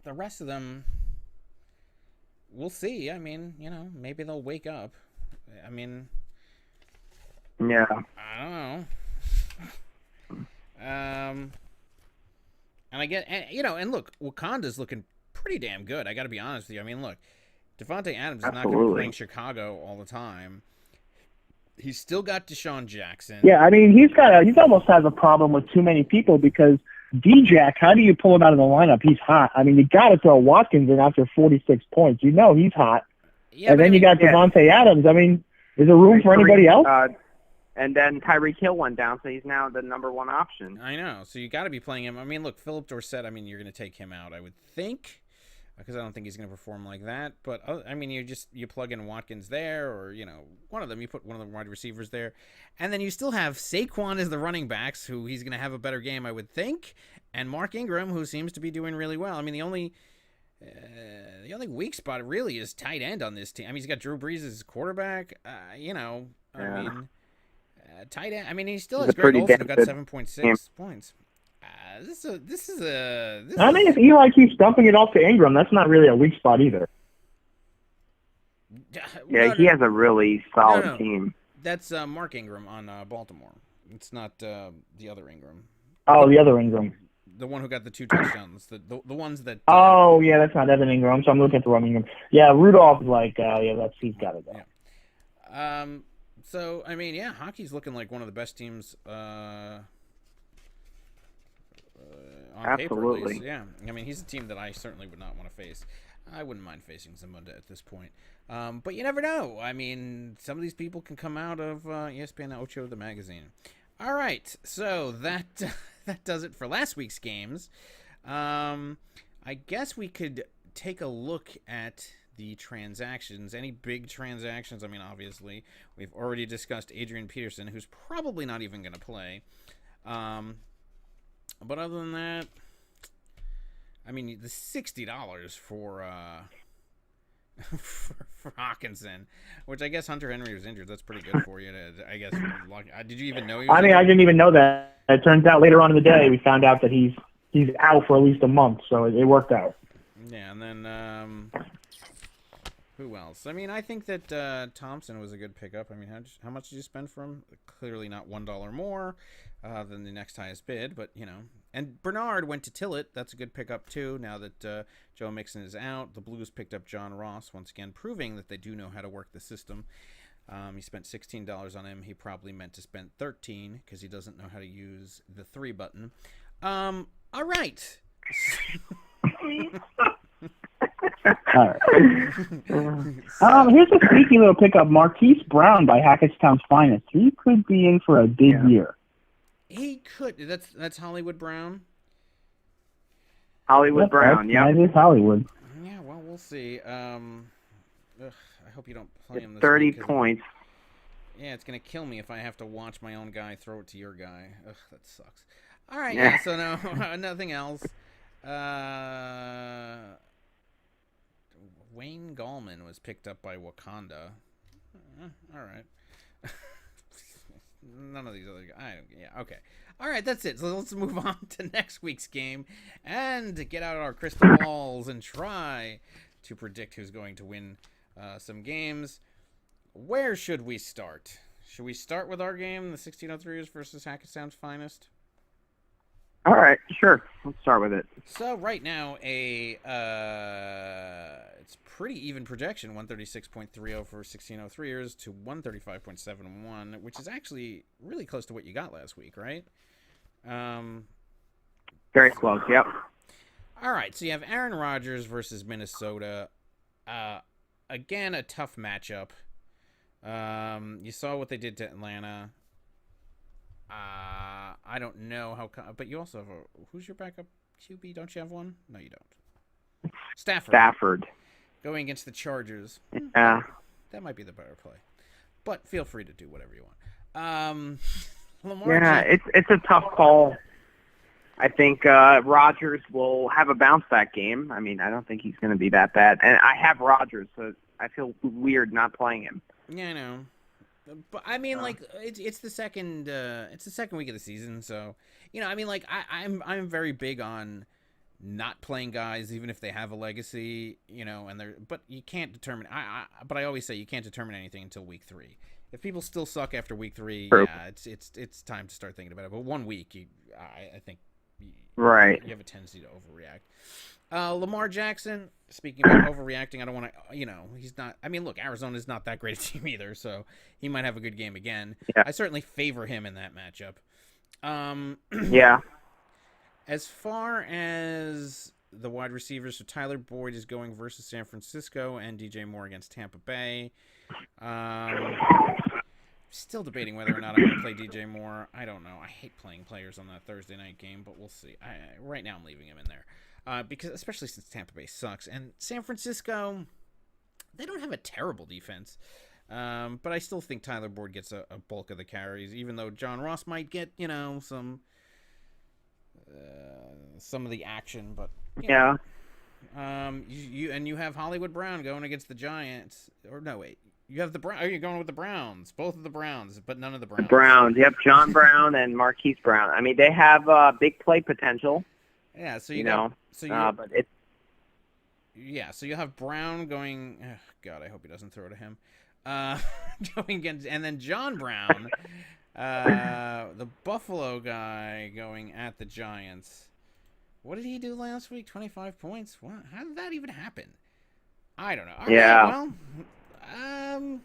[SPEAKER 1] rest of them, we'll see. I mean, maybe they'll wake up. I mean,
[SPEAKER 5] yeah,
[SPEAKER 1] I don't know. And I get, and look, Wakanda's looking pretty damn good. I got to be honest with you. I mean, look, Devontae Adams is not going to be playing Chicago all the time. He's still got Deshaun Jackson.
[SPEAKER 10] Yeah, I mean, he almost has a problem with too many people because D-Jack, how do you pull him out of the lineup? He's hot. I mean, you got to throw Watkins in after 46 points. He's hot.
[SPEAKER 1] Yeah,
[SPEAKER 10] and then you got Devontae Adams. I mean, is there room for anybody else?
[SPEAKER 5] And then Tyreek Hill went down, so he's now the number one option.
[SPEAKER 1] I know. So you got to be playing him. I mean, look, Philip Dorsett, I mean, you're going to take him out, I would think, because I don't think he's going to perform like that. But, I mean, you plug in Watkins there or, one of them. You put one of the wide receivers there. And then you still have Saquon as the running backs, who he's going to have a better game, I would think, and Mark Ingram, who seems to be doing really well. I mean, the only weak spot really is tight end on this team. I mean, he's got Drew Brees as quarterback. I mean, tight end. I mean, he still has Greg Olsen, who got 7.6 points. This is a.
[SPEAKER 10] I mean, if Eli keeps dumping it off to Ingram, that's not really a weak spot either.
[SPEAKER 5] Yeah, he has a really solid team.
[SPEAKER 1] That's Mark Ingram on Baltimore. It's not the other Ingram.
[SPEAKER 10] Oh, the other Ingram.
[SPEAKER 1] The one who got the 2 touchdowns. The ones that.
[SPEAKER 10] Oh yeah, that's not Evan Ingram. So I'm looking at the wrong Ingram. Yeah, Rudolph is like he's got to go.
[SPEAKER 1] Yeah. So I mean, yeah, hockey's looking like one of the best teams. On
[SPEAKER 5] Absolutely.
[SPEAKER 1] paper, at least. Yeah. I mean, he's a team that I certainly would not want to face. I wouldn't mind facing someone at this point. But you never know. I mean, some of these people can come out of ESPN Ocho, the magazine. All right. So that does it for last week's games. I guess we could take a look at the transactions. Any big transactions? I mean, obviously, we've already discussed Adrian Peterson, who's probably not even going to play. But other than that, I mean, the $60 for Hawkinson, which I guess Hunter Henry was injured. That's pretty good for you. I guess. Did you even know he was injured?
[SPEAKER 10] I didn't even know that. It turns out later on in the day we found out that he's out for at least a month, so it worked out.
[SPEAKER 1] Yeah, and then who else? I mean, I think that Thompson was a good pickup. I mean, how much did you spend for him? Clearly not $1 more than the next highest bid, but And Bernard went to Tillett. That's a good pickup too. Now that Joe Mixon is out, the Blues picked up John Ross once again, proving that they do know how to work the system. He spent $16 on him. He probably meant to spend $13 because he doesn't know how to use the 3 button. All right.
[SPEAKER 10] All right. Here's a sneaky little pickup. Marquise Brown by Hackettstown's Finest. He could be in for a big year.
[SPEAKER 1] He could. That's Hollywood Brown.
[SPEAKER 5] Hollywood Brown. Yeah.
[SPEAKER 10] That is Hollywood.
[SPEAKER 1] Yeah. Well, we'll see. I hope you don't play him this
[SPEAKER 5] 30
[SPEAKER 1] week,
[SPEAKER 5] points.
[SPEAKER 1] Yeah, it's gonna kill me if I have to watch my own guy throw it to your guy. Ugh, that sucks. All right. Yeah. So no, nothing else. Wayne Gallman was picked up by Wakanda. All right. None of these other guys. Yeah, okay. All right, that's it. So let's move on to next week's game and get out our crystal balls and try to predict who's going to win some games. Where should we start? Should we start with our game, the 1603ers versus Hackettstown's Finest?
[SPEAKER 5] All right, sure. Let's start with it.
[SPEAKER 1] So right now, it's pretty even projection, 136.30 for 1603ers to 135.71, which is actually really close to what you got last week, right?
[SPEAKER 5] Very close, yep.
[SPEAKER 1] All right, so you have Aaron Rodgers versus Minnesota. Again, a tough matchup. You saw what they did to Atlanta. I don't know how, but you also have who's your backup QB? Don't you have one? No, you don't. Stafford. Going against the Chargers.
[SPEAKER 5] Yeah.
[SPEAKER 1] That might be the better play. But feel free to do whatever you want.
[SPEAKER 5] Lamar. Yeah, it's a tough call. I think Rodgers will have a bounce-back game. I mean, I don't think he's going to be that bad. And I have Rodgers, so I feel weird not playing him.
[SPEAKER 1] Yeah, I know. But I mean, like, it's the second week of the season, so I mean, like, I'm very big on not playing guys even if they have a legacy, but you can't determine. But I always say you can't determine anything until week 3. If people still suck after week 3,
[SPEAKER 5] True.
[SPEAKER 1] yeah, it's time to start thinking about it. But 1 week, I think,
[SPEAKER 5] right,
[SPEAKER 1] you have a tendency to overreact. Lamar Jackson, speaking about overreacting, I don't want to, he's not, I mean, look, Arizona's not that great a team either, so he might have a good game again.
[SPEAKER 5] Yeah.
[SPEAKER 1] I certainly favor him in that matchup.
[SPEAKER 5] Yeah.
[SPEAKER 1] As far as the wide receivers, so Tyler Boyd is going versus San Francisco and DJ Moore against Tampa Bay. Still debating whether or not I'm going to play DJ Moore. I don't know. I hate playing players on that Thursday night game, but we'll see. Right now I'm leaving him in there. Because especially since Tampa Bay sucks. And San Francisco, they don't have a terrible defense. But I still think Tyler Boyd gets a bulk of the carries, even though John Ross might get, some of the action. But
[SPEAKER 5] yeah.
[SPEAKER 1] You have Hollywood Brown going against the Giants. Or no, wait. You have the Browns. You're going with the Browns. Both of the Browns, but none of the Browns.
[SPEAKER 5] The Browns. You have John Brown and Marquise Brown. I mean, they have big play potential.
[SPEAKER 1] Yeah, so
[SPEAKER 5] but it's
[SPEAKER 1] so you have Brown going. Oh, God, I hope he doesn't throw to him. Going against, and then John Brown, the Buffalo guy, going at the Giants. What did he do last week? 25 points. What? How did that even happen? I don't know. All
[SPEAKER 5] yeah.
[SPEAKER 1] Right,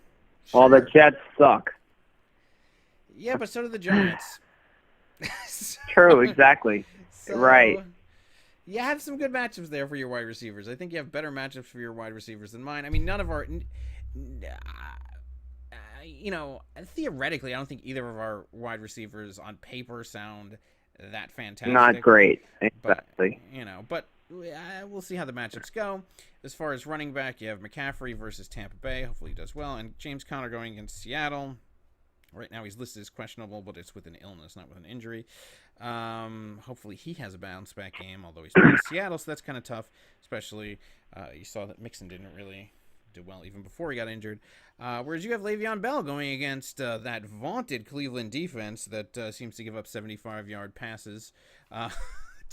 [SPEAKER 5] well, the Jets suck.
[SPEAKER 1] Yeah, but so do the Giants.
[SPEAKER 5] True. Exactly. Right.
[SPEAKER 1] You have some good matchups there for your wide receivers. I think you have better matchups for your wide receivers than mine. I mean, none of our, theoretically, I don't think either of our wide receivers on paper sound that fantastic.
[SPEAKER 5] Not great, exactly.
[SPEAKER 1] But we'll see how the matchups go. As far as running back, you have McCaffrey versus Tampa Bay. Hopefully he does well. And James Conner going against Seattle. Right now he's listed as questionable, but it's with an illness, not with an injury. Hopefully he has a bounce-back game, although he's playing Seattle, so that's kind of tough. Especially, you saw that Mixon didn't really do well even before he got injured. Whereas you have Le'Veon Bell going against that vaunted Cleveland defense that seems to give up 75-yard passes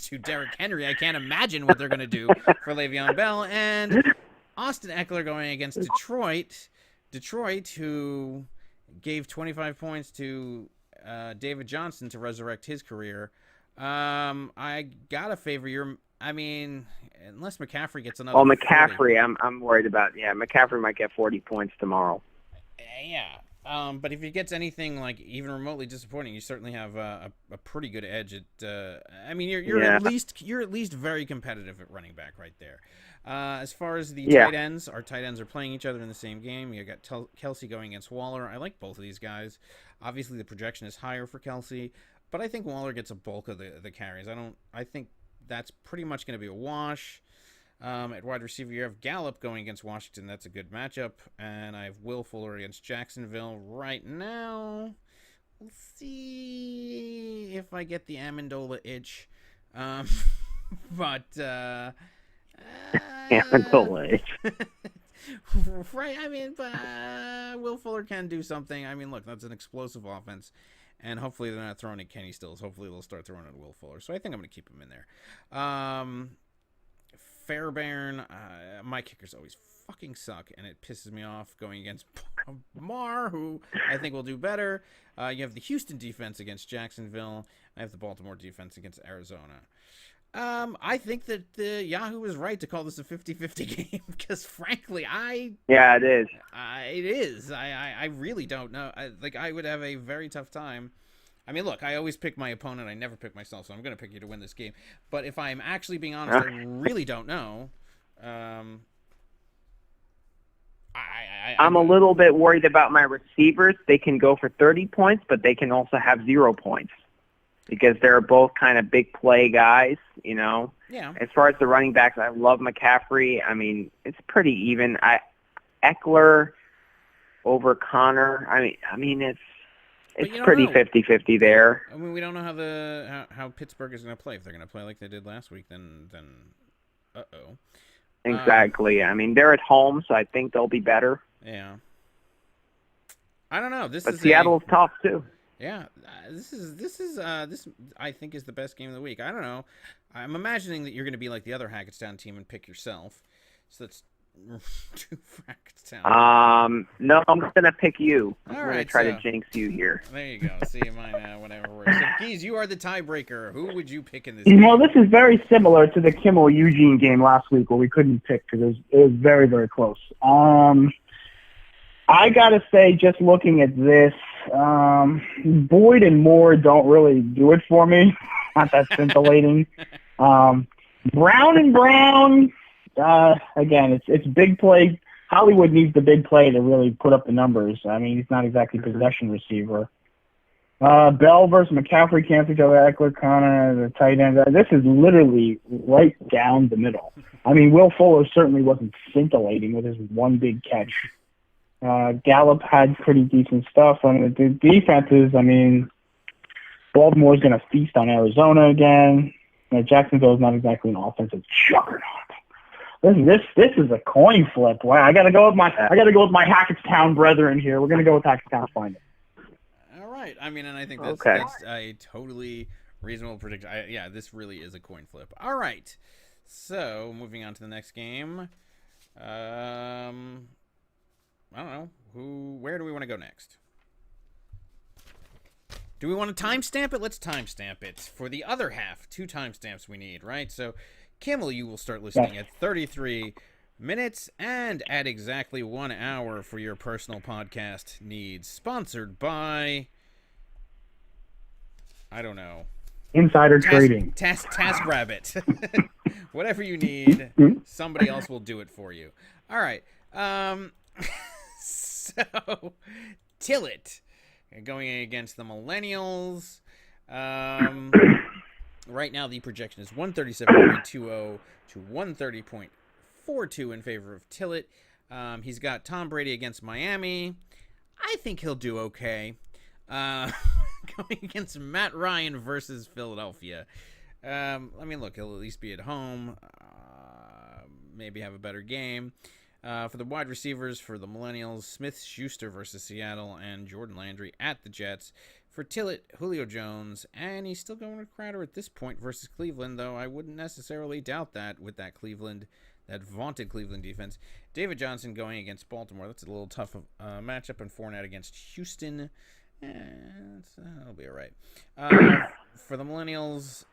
[SPEAKER 1] to Derrick Henry. I can't imagine what they're going to do for Le'Veon Bell. And Austin Eckler going against Detroit. Detroit, who gave 25 points to David Johnson to resurrect his career. I gotta favor your. I mean, unless McCaffrey gets another.
[SPEAKER 5] Well, McCaffrey,
[SPEAKER 1] 40.
[SPEAKER 5] I'm worried about. Yeah, McCaffrey might get 40 points tomorrow.
[SPEAKER 1] Yeah. But if he gets anything like even remotely disappointing, you certainly have a pretty good edge at. I mean, you're at least very competitive at running back right there. As far as the tight ends, our tight ends are playing each other in the same game. You got Kelsey going against Waller. I like both of these guys. Obviously, the projection is higher for Kelsey, but I think Waller gets a bulk of the carries. I think that's pretty much going to be a wash. At wide receiver, you have Gallup going against Washington. That's a good matchup. And I have Will Fuller against Jacksonville right now. We'll see if I get the Amendola itch. But
[SPEAKER 5] Amendola itch.
[SPEAKER 1] Right, I mean, but Will Fuller can do something. I mean, look, that's an explosive offense. And hopefully they're not throwing at Kenny Stills. Hopefully they'll start throwing at Will Fuller. So I think I'm going to keep him in there. Fairbairn, my kickers always fucking suck, and it pisses me off going against Mar, who I think will do better. You have the Houston defense against Jacksonville. I have the Baltimore defense against Arizona. I think that Yahoo is right to call this a 50-50 game because, frankly,
[SPEAKER 5] Yeah, it is.
[SPEAKER 1] It is. I really don't know. I would have a very tough time. I mean, look, I always pick my opponent. I never pick myself, so I'm going to pick you to win this game. But if I'm actually being honest, I really don't know.
[SPEAKER 5] I'm a little bit worried about my receivers. They can go for 30 points, but they can also have 0 points because they're both kind of big play guys,
[SPEAKER 1] Yeah.
[SPEAKER 5] As far as the running backs, I love McCaffrey. I mean, it's pretty even. Eckler over Connor. I mean, it's it's pretty 50-50 there.
[SPEAKER 1] I mean, we don't know how Pittsburgh is going to play. If they're going to play like they did last week, then uh-oh.
[SPEAKER 5] Exactly. I mean, they're at home, so I think they'll be better.
[SPEAKER 1] Yeah. I don't know.
[SPEAKER 5] But Seattle's tough too.
[SPEAKER 1] Yeah, this I think is the best game of the week. I don't know. I'm imagining that you're going to be like the other Hackettstown team and pick yourself. So that's two Hackettstown.
[SPEAKER 5] No, I'm going to pick you. I'm
[SPEAKER 1] All
[SPEAKER 5] going to try to jinx you here.
[SPEAKER 1] There you go. See, mine, whatever works. So, Keys, you are the tiebreaker. Who would you pick in this game?
[SPEAKER 10] Well, this is very similar to the Kimmel-Eugene game last week where we couldn't pick because it was very, very close. I got to say, just looking at this, Boyd and Moore don't really do it for me. Not that scintillating. Brown and Brown, again, it's big play. Hollywood needs the big play to really put up the numbers. I mean, he's not exactly possession receiver. Bell versus McCaffrey cancel each other. Eckler, Connor, the tight end. This is literally right down the middle. I mean, Will Fuller certainly wasn't scintillating with his one big catch. Gallup had pretty decent stuff. I mean, the defenses, I mean, Baltimore's going to feast on Arizona again. Jacksonville's not exactly an offensive juggernaut. This is a coin flip. Wow, I got to go with my Hackettstown brethren here. We're going to go with Hackettstown Finder.
[SPEAKER 1] All right. I mean, and I think that's a totally reasonable prediction. Yeah, this really is a coin flip. All right. So, moving on to the next game. I don't know. Where do we want to go next? Do we want to timestamp it? Let's timestamp it. For the other half, 2 timestamps we need, right? So, Kimmel, you will start listening at 33 minutes and at exactly 1 hour for your personal podcast needs. Sponsored by, I don't know.
[SPEAKER 10] Insider trading.
[SPEAKER 1] TaskRabbit. Whatever you need, somebody else will do it for you. All right. So, Tillett going against the Millennials. Right now, the projection is 137.20 to 130.42 in favor of Tillett. He's got Tom Brady against Miami. I think he'll do okay. Going against Matt Ryan versus Philadelphia. I mean, look, he'll at least be at home. Maybe have a better game. For the wide receivers, for the Millennials, Smith-Schuster versus Seattle and Jordan Landry at the Jets. For Tillett, Julio Jones, and he's still going with Crowder at this point versus Cleveland, though I wouldn't necessarily doubt that with that vaunted Cleveland defense. David Johnson going against Baltimore. That's a little tough matchup, and Fournette against Houston. That'll be all right. For the Millennials,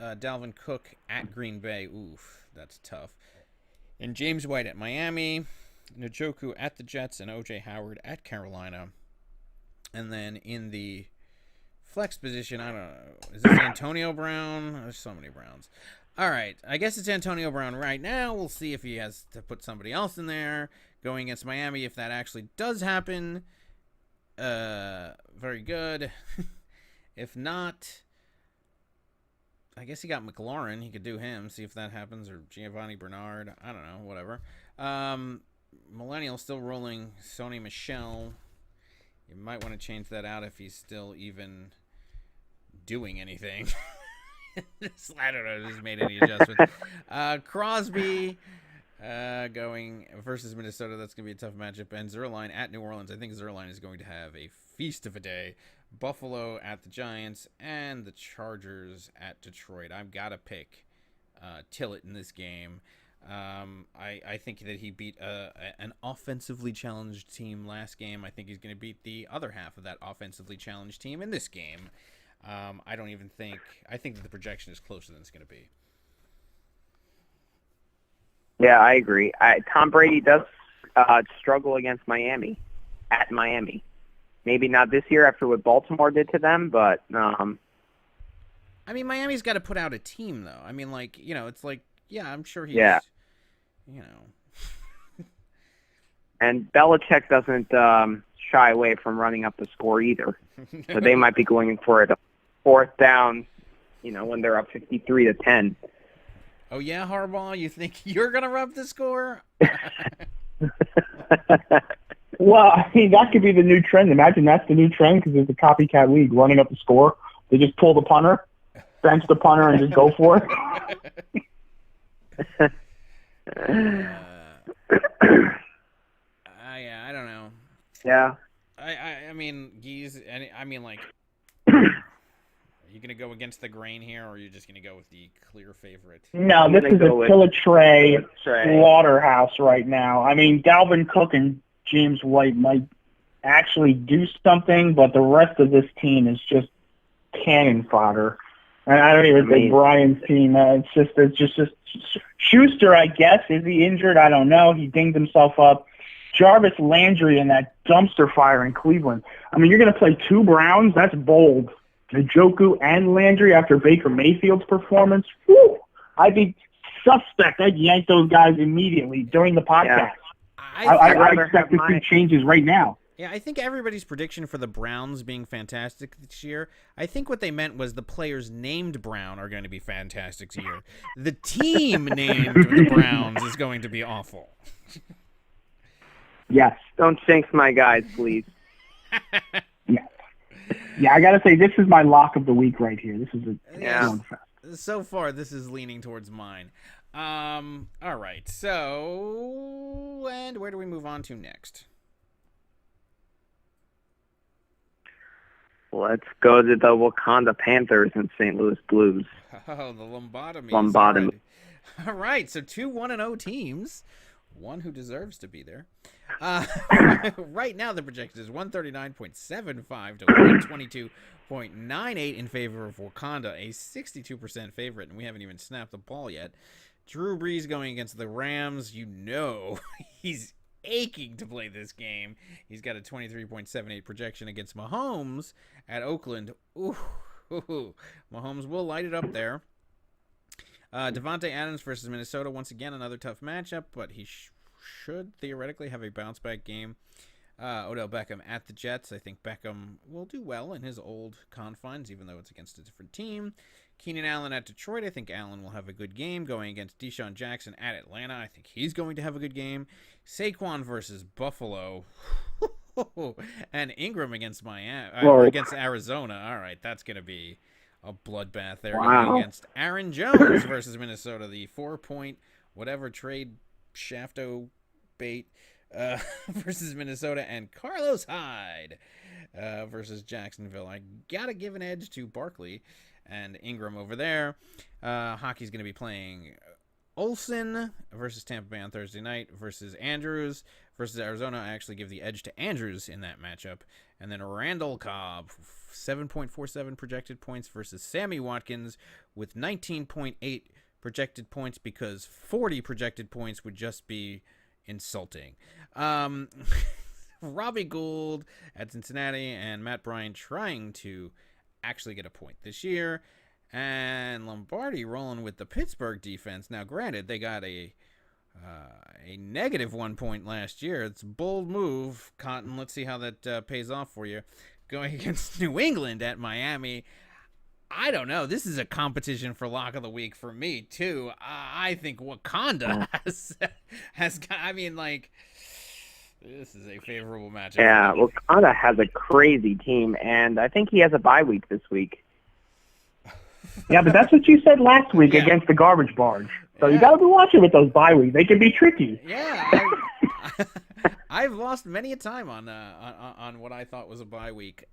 [SPEAKER 1] Dalvin Cook at Green Bay. Oof, that's tough. And James White at Miami, Njoku at the Jets, and O.J. Howard at Carolina. And then in the flex position, I don't know. Is this Antonio Brown? There's so many Browns. All right. I guess it's Antonio Brown right now. We'll see if he has to put somebody else in there going against Miami. If that actually does happen, very good. If not, I guess he got McLaurin. He could do him, see if that happens, or Giovanni Bernard. I don't know, whatever. Millennial still rolling Sony Michel. You might want to change that out if he's still even doing anything. I don't know. Just made any adjustments. Crosby going versus Minnesota. That's going to be a tough matchup. And Zerline at New Orleans. I think Zerline is going to have a feast of a day. Buffalo at the Giants and the Chargers at Detroit. I've got to pick Tillett in this game. I think that he beat an offensively challenged team last game. I think he's going to beat the other half of that offensively challenged team in this game. I think that the projection is closer than it's going to be.
[SPEAKER 5] Yeah, I agree. Tom Brady does struggle against Miami, at Miami. Maybe not this year after what Baltimore did to them, but...
[SPEAKER 1] I mean, Miami's got to put out a team, though. I mean, like, it's like, yeah, I'm sure he's...
[SPEAKER 5] Yeah. And Belichick doesn't shy away from running up the score either. So they might be going for it a 4th down, when they're up 53-10.
[SPEAKER 1] Oh, yeah, Harbaugh? You think you're going to run up the score?
[SPEAKER 10] Well, I mean, that could be the new trend. Imagine that's the new trend because it's a copycat league running up the score. They just pull the punter, bench the punter, and just go for it.
[SPEAKER 1] Yeah, I don't know.
[SPEAKER 5] Yeah.
[SPEAKER 1] I mean, like, are you gonna go against the grain here, or are you just gonna go with the clear favorite?
[SPEAKER 10] No, this is a Tillitrey slaughterhouse right now. I mean, Dalvin Cook and James White might actually do something, but the rest of this team is just cannon fodder. And I don't even think Brian's team. It's just Schuster. I guess, is he injured? I don't know. He dinged himself up. Jarvis Landry and that dumpster fire in Cleveland. I mean, you're going to play two Browns? That's bold. Njoku and Landry after Baker Mayfield's performance? Whew, I'd be suspect. I'd yank those guys immediately during the podcast.
[SPEAKER 1] Yeah.
[SPEAKER 10] I expect to see changes right now.
[SPEAKER 1] Yeah, I think everybody's prediction for the Browns being fantastic this year, I think what they meant was the players named Brown are going to be fantastic this year. The team named the Browns is going to be awful.
[SPEAKER 10] Yes.
[SPEAKER 5] Don't jinx my guys, please.
[SPEAKER 10] Yeah, I got to say, this is my lock of the week right here. This is
[SPEAKER 1] So far, this is leaning towards mine. All right, so, and where do we move on to next?
[SPEAKER 5] Let's go to the Wakanda Panthers and St. Louis Blues.
[SPEAKER 1] Oh, the Lobotomies.
[SPEAKER 5] Lobotomy.
[SPEAKER 1] All right, so 2 1-0 teams. One who deserves to be there. Right now, the projection is 139.75 to 122.98 in favor of Wakanda, a 62% favorite, and we haven't even snapped the ball yet. Drew Brees going against the Rams. You know he's aching to play this game. He's got a 23.78 projection against Mahomes at Oakland. Ooh. Mahomes will light it up there. Devontae Adams versus Minnesota. Once again, another tough matchup, but he should theoretically have a bounce-back game. Odell Beckham at the Jets. I think Beckham will do well in his old confines, even though it's against a different team. Keenan Allen at Detroit. I think Allen will have a good game going against Deshaun Jackson at Atlanta. I think he's going to have a good game. Saquon versus Buffalo. And Ingram against against Arizona. All right, that's going to be a bloodbath there. Wow. Against Aaron Jones versus Minnesota, the 4-point whatever trade shafto bait versus Minnesota, and Carlos Hyde versus Jacksonville. I gotta give an edge to Barkley and Ingram over there. Hockey's gonna be playing Olsen versus Tampa Bay on Thursday night versus Andrews versus Arizona. I actually give the edge to Andrews in that matchup. And then Randall Cobb, 7.47 projected points versus Sammy Watkins with 19.8 projected points, because 40 projected points would just be insulting. Robbie Gould at Cincinnati and Matt Bryant trying to actually get a point this year. And Lombardi rolling with the Pittsburgh defense. Now, granted, they got a negative 1 point last year. It's a bold move, Cotton. Let's see how that pays off for you. Going against New England at Miami. I don't know. This is a competition for lock of the week for me, too. I think Wakanda has I mean, like, this is a favorable matchup.
[SPEAKER 5] Yeah, Wakanda has a crazy team, and I think he has a bye week this week.
[SPEAKER 10] Yeah, but that's what you said last week against the garbage barge. So you got to be watching with those bye weeks. They can be tricky.
[SPEAKER 1] Yeah, I've lost many a time on what I thought was a bye week.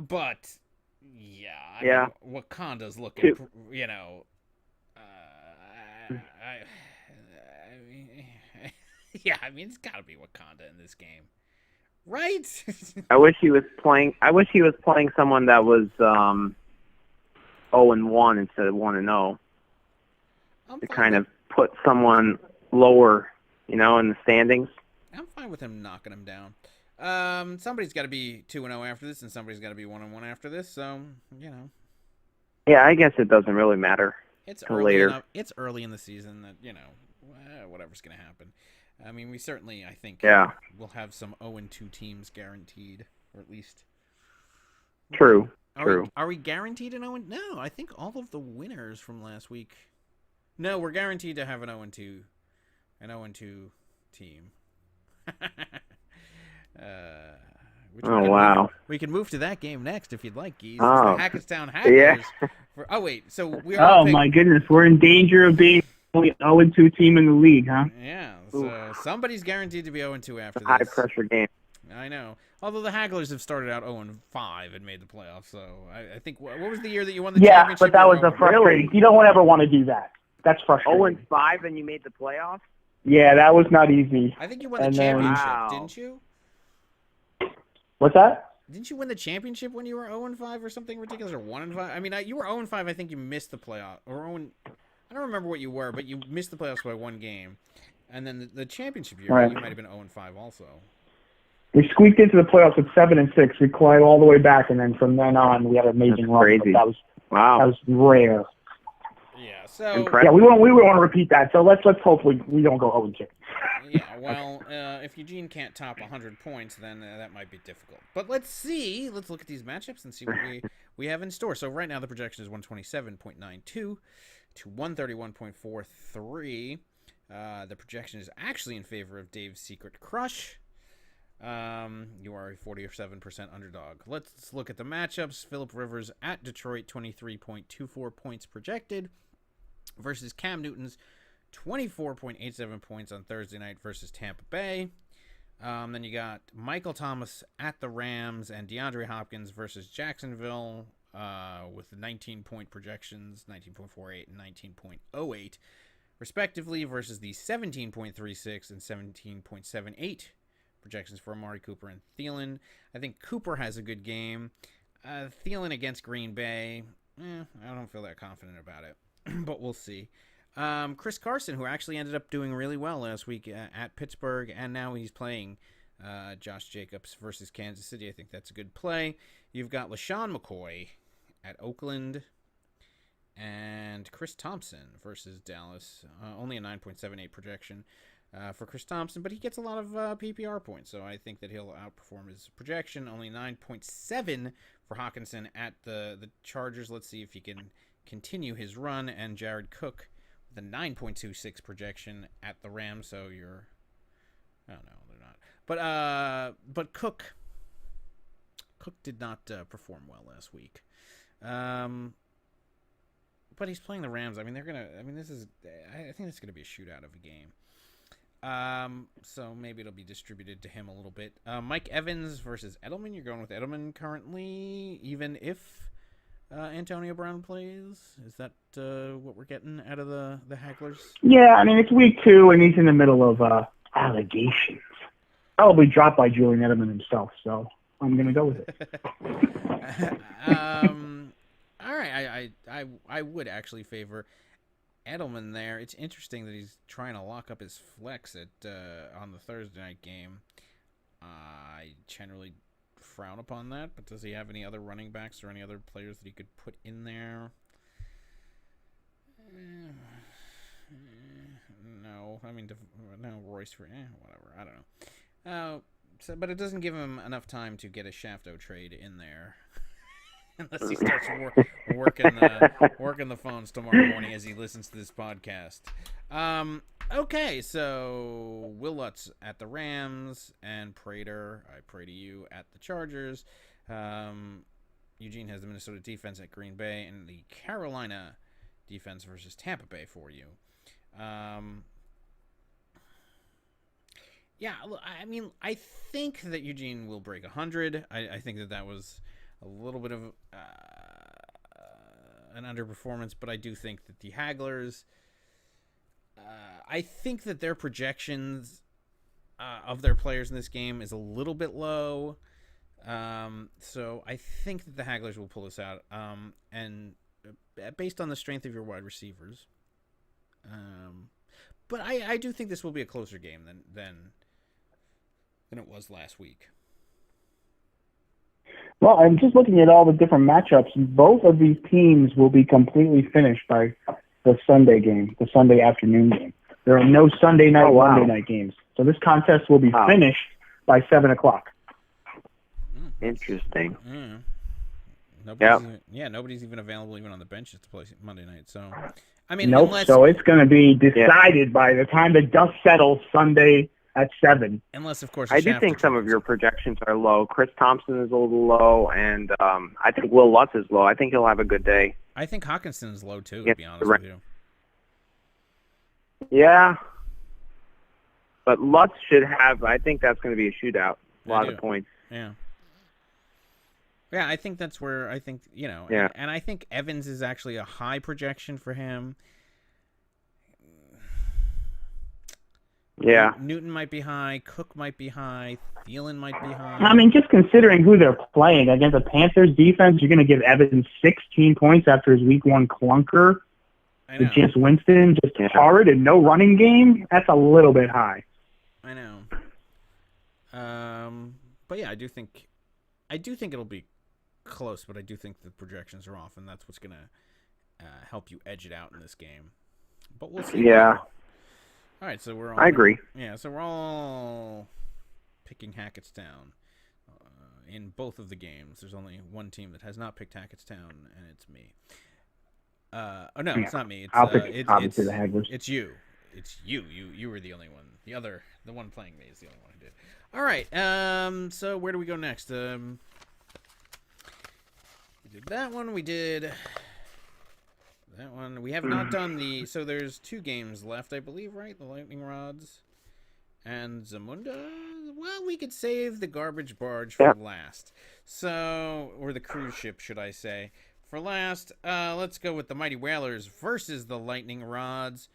[SPEAKER 1] But I mean, Wakanda's looking, you know. I mean, it's got to be Wakanda in this game, right?
[SPEAKER 5] I wish he was playing someone that was 0-1 instead of 1-0. To kind of put someone lower, in the standings.
[SPEAKER 1] I'm fine with him knocking him down. Somebody's got to be 2-0 after this, and somebody's got to be 1-1 after this. So,
[SPEAKER 5] Yeah, I guess it doesn't really matter.
[SPEAKER 1] It's early enough. It's early in the season that whatever's going to happen. I mean, we certainly, I think, we'll have some 0-2 teams guaranteed, or at least.
[SPEAKER 5] True.
[SPEAKER 1] Are we guaranteed an 0-? No, I think all of the winners from last week. No, we're guaranteed to have an 0-2 team.
[SPEAKER 5] Wow.
[SPEAKER 1] We can move to that game next if you'd like, Geese.
[SPEAKER 5] Oh.
[SPEAKER 1] It's the Hackettstown Hacklers.
[SPEAKER 5] Yeah.
[SPEAKER 1] Wait. So we are.
[SPEAKER 10] My goodness, we're in danger of being only 0-2 team in the league, huh?
[SPEAKER 1] Yeah. So somebody's guaranteed to be 0-2 after this.
[SPEAKER 5] High pressure game.
[SPEAKER 1] I know. Although the Hagglers have started out 0-5 and made the playoffs, so I think what was the year that you won the championship?
[SPEAKER 10] Yeah, but that was a frustrating.
[SPEAKER 5] Really?
[SPEAKER 10] You don't ever want to do that. That's frustrating.
[SPEAKER 5] 0-5 and you made the playoffs?
[SPEAKER 10] Yeah, that was not easy.
[SPEAKER 1] I think you won the championship, didn't you?
[SPEAKER 10] What's that?
[SPEAKER 1] Didn't you win the championship when you were 0-5 or something ridiculous, or 1-5? I mean, you were 0-5. I think you missed the playoff, or 0. I don't remember what you were, but you missed the playoffs by one game, and then the championship year, you might have been 0-5 also.
[SPEAKER 10] We squeaked into the playoffs at 7-6. We climbed all the way back, and then from then on, we had an amazing run.
[SPEAKER 5] Crazy.
[SPEAKER 10] That was rare.
[SPEAKER 1] Yeah. So
[SPEAKER 5] impressive.
[SPEAKER 10] Yeah, we won't want to repeat that. So let's hope we don't go 0-6.
[SPEAKER 1] Yeah, well, if Eugene can't top 100 points, then that might be difficult. But let's see. Let's look at these matchups and see what we have in store. So right now the projection is 127.92 to 131.43. The projection is actually in favor of Dave's Secret Crush. You are a 47% underdog. Let's look at the matchups. Phillip Rivers at Detroit, 23.24 points projected, versus Cam Newton's 24.87 points on Thursday night versus Tampa Bay. Then you got Michael Thomas at the Rams and DeAndre Hopkins versus Jacksonville with 19-point projections, 19.48 and 19.08, respectively, versus the 17.36 and 17.78 projections for Amari Cooper and Thielen. I think Cooper has a good game. Thielen against Green Bay, I don't feel that confident about it, but we'll see. Chris Carson, who actually ended up doing really well last week at Pittsburgh, and now he's playing Josh Jacobs versus Kansas City. I think that's a good play. You've got LaShawn McCoy at Oakland, and Chris Thompson versus Dallas. Only a 9.78 projection for Chris Thompson, but he gets a lot of PPR points, so I think that he'll outperform his projection. Only 9.7 for Hawkinson at the Chargers. Let's see if he can continue his run, and Jared Cook with a 9.26 projection at the Rams. So you're, oh no, they're not. But Cook did not perform well last week. But he's playing the Rams. I mean, I think this is gonna be a shootout of a game. So maybe it'll be distributed to him a little bit. Mike Evans versus Edelman. You're going with Edelman currently, even if Antonio Brown plays. Is that what we're getting out of the Hacklers?
[SPEAKER 10] Yeah, I mean, it's week 2, and he's in the middle of allegations. Probably dropped by Julian Edelman himself, so I'm going to go with it.
[SPEAKER 1] All right, I would actually favor Edelman there. It's interesting that he's trying to lock up his flex at on the Thursday night game. I generally frown upon that, but does he have any other running backs or any other players that he could put in there? No, I mean, no, Royce for whatever. I don't know. But it doesn't give him enough time to get a Shafto trade in there. Unless he starts working the phones tomorrow morning as he listens to this podcast. Okay, so Will Lutz at the Rams and Prater, I pray to you, at the Chargers. Eugene has the Minnesota defense at Green Bay and the Carolina defense versus Tampa Bay for you. Yeah, I mean, I think that Eugene will break 100. I think that was a little bit of an underperformance, but I do think that the Hagglers, I think that their projections of their players in this game is a little bit low. So I think that the Hagglers will pull this out. And based on the strength of your wide receivers. But I do think this will be a closer game than it was last week.
[SPEAKER 10] Well, I'm just looking at all the different matchups. Both of these teams will be completely finished by the Sunday game, the Sunday afternoon game. There are no Sunday night, Monday night games. So this contest will be finished by 7 o'clock.
[SPEAKER 5] Interesting.
[SPEAKER 1] Nobody's even available even on the benches to play Monday night. So, I mean,
[SPEAKER 10] so it's going to be decided by the time the dust settles Sunday at 7.
[SPEAKER 1] Unless, of course,
[SPEAKER 5] I do think some of your projections are low. Chris Thompson is a little low, and I think Will Lutz is low. I think he'll have a good day.
[SPEAKER 1] I think Hawkinson is low, too, to be honest with you.
[SPEAKER 5] Yeah. But Lutz should have, I think that's going to be a shootout. A lot of points.
[SPEAKER 1] Yeah. Yeah, I think that's where I think,
[SPEAKER 5] Yeah.
[SPEAKER 1] And I think Evans is actually a high projection for him.
[SPEAKER 5] Yeah.
[SPEAKER 1] Newton might be high. Cook might be high. Thielen might be high.
[SPEAKER 10] I mean, just considering who they're playing against the Panthers defense, you're going to give Evans 16 points after his week 1 clunker with James Winston, just hard and no running game. That's a little bit high.
[SPEAKER 1] I know. But yeah, I do think it'll be close, but I do think the projections are off, and that's what's going to help you edge it out in this game. But we'll see.
[SPEAKER 5] Yeah.
[SPEAKER 1] All right, so we're all...
[SPEAKER 5] I agree.
[SPEAKER 1] Yeah, so we're all picking Hackettstown in both of the games. There's only one team that has not picked Hackettstown, and it's me. No, it's not me. It's,
[SPEAKER 10] obviously the Hagglers.
[SPEAKER 1] It's you. It's you. You were the only one. The one playing me is the only one who did. All right. So where do we go next? We did that one. We did that one. We have not done the... So there's 2 games left, I believe, right? The Lightning Rods and Zamunda. Well, we could save the garbage barge for last. So, or the cruise ship, should I say. For last, let's go with the Mighty Whalers versus the Lightning Rods.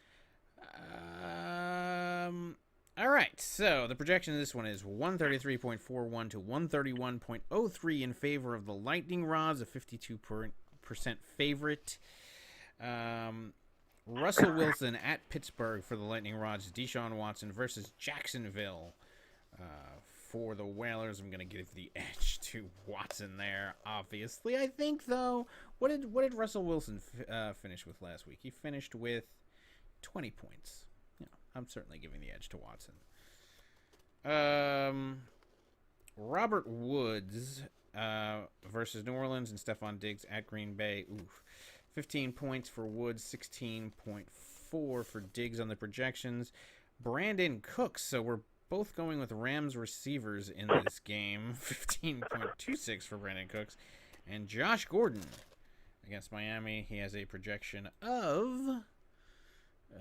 [SPEAKER 1] All right, so the projection of this one is 133.41 to 131.03 in favor of the Lightning Rods, a 52% favorite. Russell Wilson at Pittsburgh for the Lightning Rods. Deshaun Watson versus Jacksonville for the Whalers. I'm going to give the edge to Watson there, obviously. I think, though, what did Russell Wilson finish with last week? He finished with 20 points. I'm certainly giving the edge to Watson. Robert Woods versus New Orleans and Stephon Diggs at Green Bay. Oof. 15 points for Woods, 16.4 for Diggs on the projections. Brandon Cooks, so we're both going with Rams receivers in this game. 15.26 for Brandon Cooks. And Josh Gordon against Miami. He has a projection of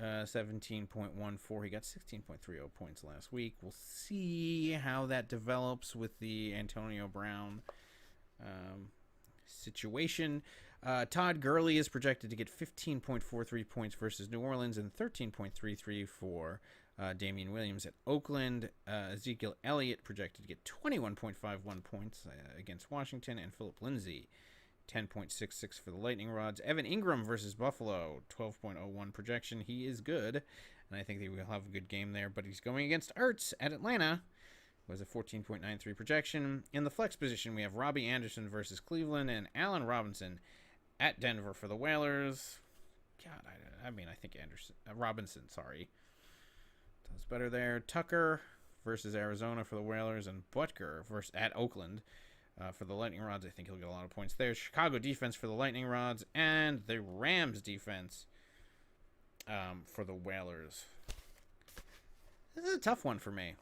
[SPEAKER 1] 17.14. He got 16.30 points last week. We'll see how that develops with the Antonio Brown situation. Todd Gurley is projected to get 15.43 points versus New Orleans and 13.33 for Damian Williams at Oakland. Ezekiel Elliott projected to get 21.51 points against Washington, and Philip Lindsay 10.66 for the Lightning Rods. Evan Ingram versus Buffalo, 12.01 projection. He is good, and I think they will have a good game there, but he's going against Ertz at Atlanta, who has a 14.93 projection. In the flex position, we have Robbie Anderson versus Cleveland and Allen Robinson at Denver for the Whalers. God, I think Robinson, does better there. Tucker versus Arizona for the Whalers, and Butker versus at Oakland. For the Lightning Rods, I think he'll get a lot of points there. Chicago defense for the Lightning Rods, and the Rams defense for the Whalers. This is a tough one for me.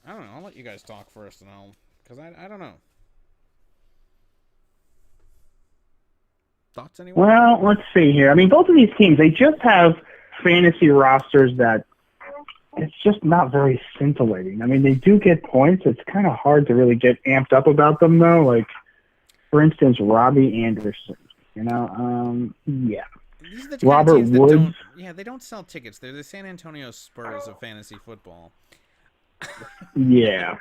[SPEAKER 1] I don't know. I'll let you guys talk first, and because I don't know. Thoughts, anyone?
[SPEAKER 10] Well, let's see here. I mean, both of these teams, they just have fantasy rosters that it's just not very scintillating. I mean, they do get points. It's kind of hard to really get amped up about them, though. Like, for instance, Robbie Anderson. Yeah.
[SPEAKER 1] These are the
[SPEAKER 10] Robert Woods.
[SPEAKER 1] They don't sell tickets. They're the San Antonio Spurs of fantasy football.
[SPEAKER 10] Yeah.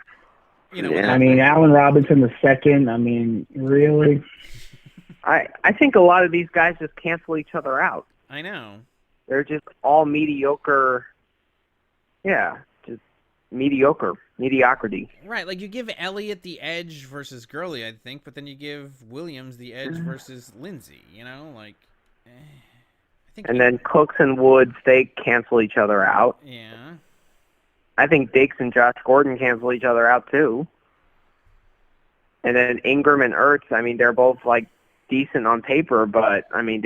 [SPEAKER 5] Yeah.
[SPEAKER 10] I mean, Allen Robinson the second. I mean, really?
[SPEAKER 5] I think a lot of these guys just cancel each other out.
[SPEAKER 1] I know.
[SPEAKER 5] They're just all mediocre. Yeah, just mediocrity.
[SPEAKER 1] Right, like you give Elliott the edge versus Gurley, I think, but then you give Williams the edge versus Lindsay, I think.
[SPEAKER 5] And then Cooks and Woods, they cancel each other out.
[SPEAKER 1] Yeah.
[SPEAKER 5] I think Diggs and Josh Gordon cancel each other out, too. And then Ingram and Ertz, I mean, they're both, decent on paper, but, I mean,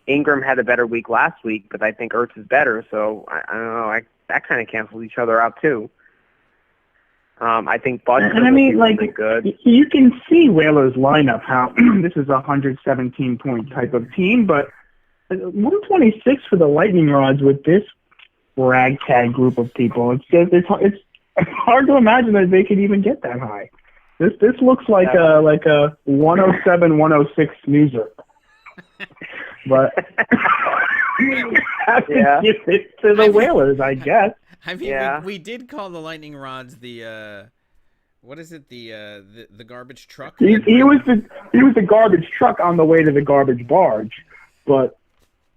[SPEAKER 5] Ingram had a better week last week, but I think Ertz is better, so I don't know. That kind of cancels each other out, too. I think Butcher
[SPEAKER 10] and I mean,
[SPEAKER 5] will be
[SPEAKER 10] like,
[SPEAKER 5] really good.
[SPEAKER 10] you can see Whalers' lineup, how this is a 117-point type of team, but 126 for the Lightning Rods with this ragtag group of people. It's hard to imagine that they could even get that high. This looks like a 107, 106 snoozer. But you have to give it to the Whalers, I guess.
[SPEAKER 1] I mean, we did call the Lightning Rods the what is it? The garbage truck.
[SPEAKER 10] He was the garbage truck on the way to the garbage barge, but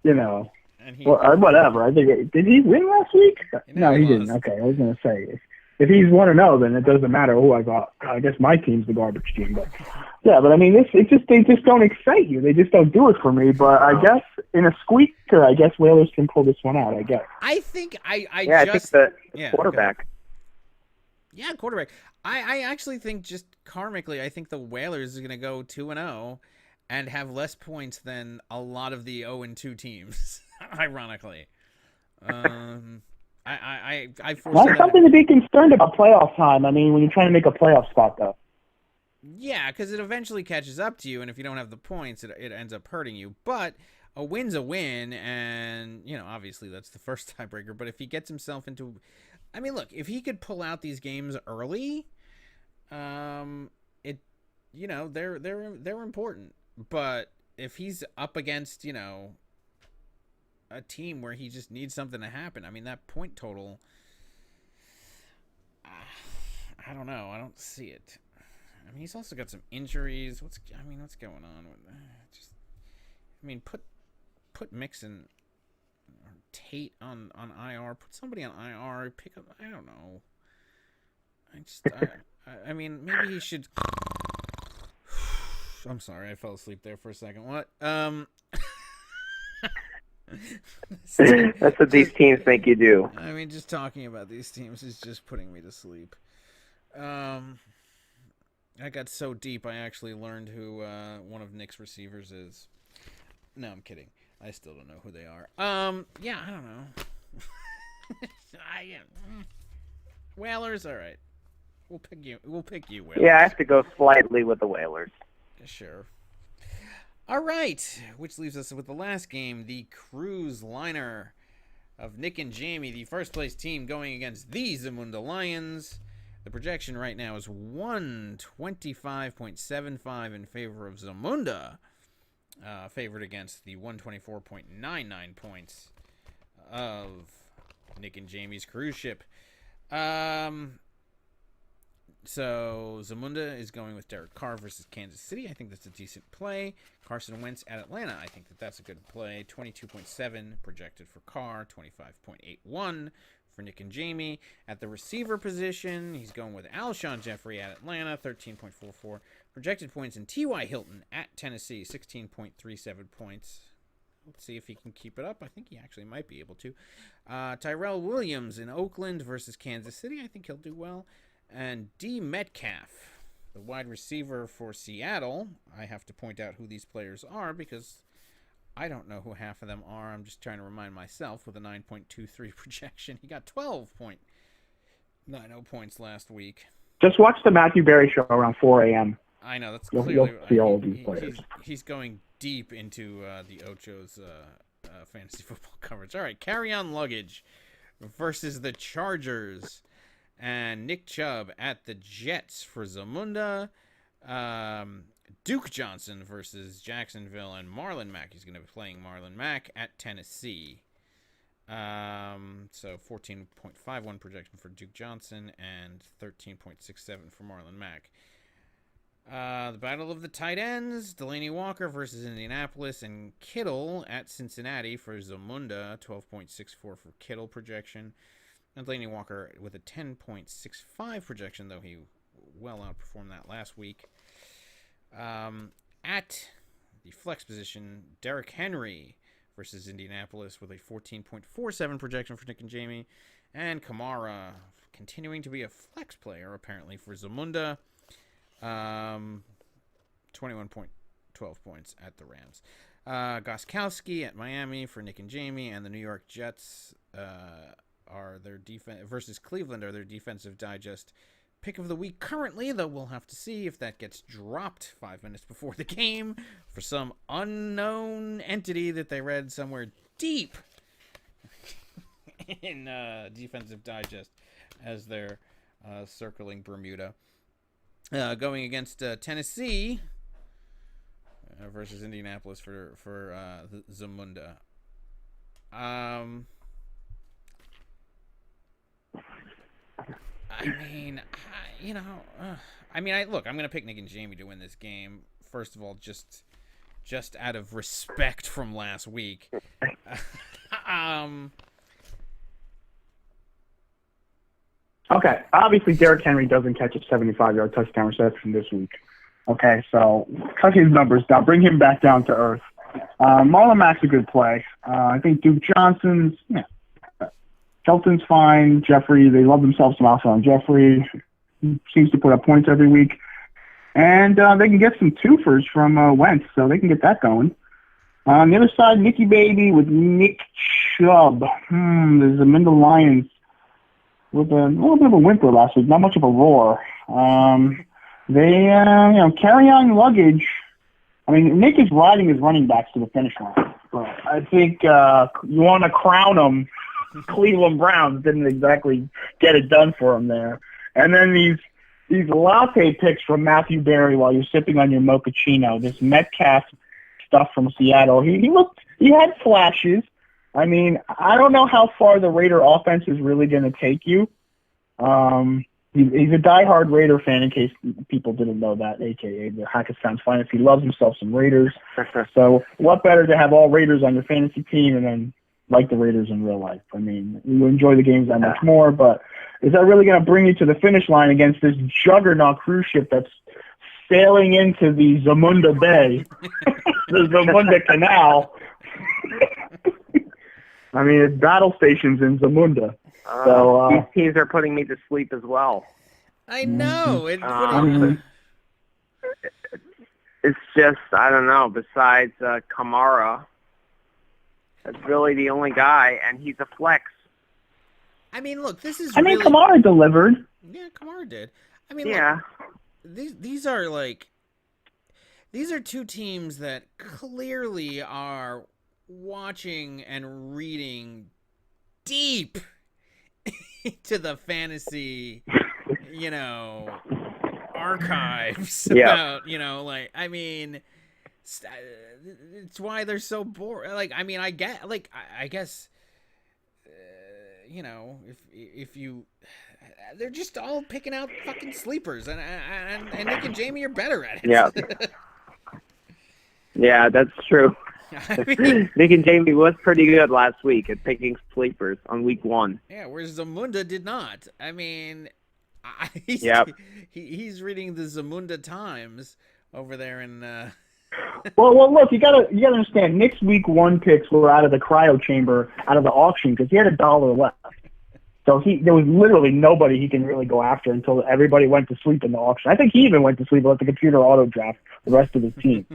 [SPEAKER 10] whatever. I think did he win last week? No, he didn't. Okay, I was gonna say if he's 1-0, then it doesn't matter who I got. I guess my team's the garbage team, but but I mean, they just don't excite you. They just don't do it for me. But I guess in a squeaker, I guess Whalers can pull this one out. I guess.
[SPEAKER 1] I think I
[SPEAKER 5] think the quarterback.
[SPEAKER 1] Yeah, quarterback. I actually think just karmically, I think the Whalers are going to go 2-0 and have less points than a lot of the 0-2 teams. Ironically, I
[SPEAKER 10] That's something to be concerned about playoff time. I mean, when you're trying to make a playoff spot, though.
[SPEAKER 1] Yeah, because it eventually catches up to you, and if you don't have the points, it ends up hurting you. But a win's a win, and obviously that's the first tiebreaker. But if he gets himself into, I mean, look, if he could pull out these games early, they're important. But if he's up against a team where he just needs something to happen, I mean, that point total, I don't know, I don't see it. I mean, he's also got some injuries. What's going on with put Mixon or Tate on IR. Put somebody on IR. Pick up. I don't know. I mean, maybe he should. I'm sorry, I fell asleep there for a second. What?
[SPEAKER 5] That's what these teams make you do.
[SPEAKER 1] I mean, just talking about these teams is just putting me to sleep. I got so deep, I actually learned who one of Nick's receivers is. No, I'm kidding. I still don't know who they are. Yeah, I don't know. Whalers, all right. We'll pick you. Whalers.
[SPEAKER 5] Yeah, I have to go slightly with the Whalers.
[SPEAKER 1] Sure. All right, which leaves us with the last game, the cruise liner of Nick and Jamie, the first place team going against the Zamunda Lions. The projection right now is 125.75 in favor of Zamunda, favored against the 124.99 points of Nick and Jamie's cruise ship. So Zamunda is going with Derek Carr versus Kansas City. I think that's a decent play. Carson Wentz at Atlanta. I think that's a good play. 22.7 projected for Carr. 25.81 for Nick and Jamie. At the receiver position, he's going with Alshon Jeffrey at Atlanta. 13.44 projected points. And T.Y. Hilton at Tennessee. 16.37 points. Let's see if he can keep it up. I think he actually might be able to. Tyrell Williams in Oakland versus Kansas City. I think he'll do well. And D. Metcalf, the wide receiver for Seattle. I have to point out who these players are because I don't know who half of them are. I'm just trying to remind myself with a 9.23 projection. He got 12.90 points last week.
[SPEAKER 10] Just watch the Matthew Berry show around 4 a.m.
[SPEAKER 1] I know. That's
[SPEAKER 10] you'll
[SPEAKER 1] clearly...
[SPEAKER 10] see all of these players.
[SPEAKER 1] He's going deep into the Ocho's fantasy football coverage. All right, carry-on luggage versus the Chargers. And Nick Chubb at the Jets for Zamunda. Duke Johnson versus Jacksonville. And Marlon Mack. He's going to be playing Marlon Mack at Tennessee. So 14.51 projection for Duke Johnson and 13.67 for Marlon Mack. The Battle of the Tight Ends. Delaney Walker versus Indianapolis. And Kittle at Cincinnati for Zamunda. 12.64 for Kittle projection. And Delaney Walker with a 10.65 projection, though he well outperformed that last week. At the flex position, Derrick Henry versus Indianapolis with a 14.47 projection for Nick and Jamie. And Kamara continuing to be a flex player, apparently, for Zamunda. 21.12 points at the Rams. Gostkowski at Miami for Nick and Jamie. And the New York Jets... are their defense versus Cleveland are their defensive digest pick of the week currently, though we'll have to see if that gets dropped 5 minutes before the game for some unknown entity that they read somewhere deep in Defensive Digest as they're circling Bermuda. Going against Tennessee versus Indianapolis for the Zamunda. I'm going to pick Nick and Jamie to win this game. First of all, just out of respect from last week.
[SPEAKER 10] Okay, obviously Derrick Henry doesn't catch a 75-yard touchdown reception this week. Okay, so cut his numbers down. Bring him back down to earth. Marlon Mack's a good play. I think Duke Johnson's, Kelton's fine. Jeffrey, they love themselves some Alshon Jeffrey. He seems to put up points every week. And they can get some twofers from Wentz, so they can get that going. On the other side, Nicky Baby with Nick Chubb. There's the Zamunda Lions with a little bit of a whimper last week, not much of a roar. They carry on luggage. I mean, Nick is riding his running backs to the finish line. But I think you want to crown them. Cleveland Browns didn't exactly get it done for him there. And then these latte picks from Matthew Berry while you're sipping on your mochaccino. This Metcalf stuff from Seattle. He had flashes. I mean, I don't know how far the Raider offense is really going to take you. He's a diehard Raider fan, in case people didn't know that, a.k.a. the Hackettstown's finest. He loves himself some Raiders. So what better to have all Raiders on your fantasy team and then like the Raiders in real life? I mean, you enjoy the games that much more, but is that really going to bring you to the finish line against this juggernaut cruise ship that's sailing into the Zamunda Bay, the Zamunda Canal? I mean, it's battle stations in Zamunda. So
[SPEAKER 5] these teams are putting me to sleep as well.
[SPEAKER 1] I know.
[SPEAKER 5] It's just, I don't know, besides Kamara, that's really the only guy, and he's a flex.
[SPEAKER 1] I mean, look, this is
[SPEAKER 10] Kamara delivered.
[SPEAKER 1] Yeah, Kamara did. I mean,
[SPEAKER 5] yeah.
[SPEAKER 1] Look, these are two teams that clearly are watching and reading deep to the fantasy, archives about, I mean, it's why they're so boring. Like, I mean, I guess, if you, they're just all picking out fucking sleepers, and Nick and Jamie are better at it.
[SPEAKER 5] Yeah. Yeah, that's true.
[SPEAKER 1] I mean,
[SPEAKER 5] Nick and Jamie was pretty good last week at picking sleepers on week 1.
[SPEAKER 1] Yeah, whereas Zamunda did not. I mean, he's reading the Zamunda Times over there in.
[SPEAKER 10] Well, look, you gotta understand. Nick's week 1 picks were out of the cryo chamber, out of the auction, because he had $1 left. So there was literally nobody he can really go after until everybody went to sleep in the auction. I think he even went to sleep and let the computer auto draft the rest of his team.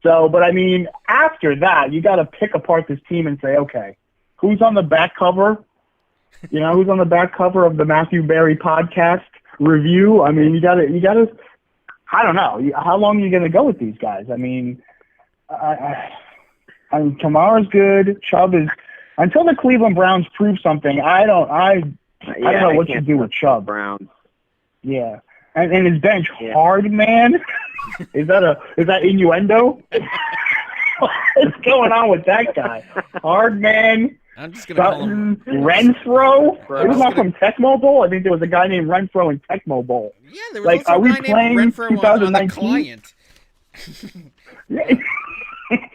[SPEAKER 10] So, but I mean, after that, you got to pick apart this team and say, okay, who's on the back cover? Who's on the back cover of the Matthew Berry podcast review? I mean, you got to. I don't know. How long are you going to go with these guys? I mean, Kamara's good. Chubb is. Until the Cleveland Browns prove something, I don't know what you do with Chubb.
[SPEAKER 5] Browns.
[SPEAKER 10] Yeah, and his bench, hard man. Is that innuendo? What's going on with that guy? Hard man.
[SPEAKER 1] I'm just gonna call him
[SPEAKER 10] Renfro. He was not from Tecmo Bowl. I think there was a guy named Renfro in Tecmo Bowl.
[SPEAKER 1] Yeah, there was also a guy named Renfro on the client.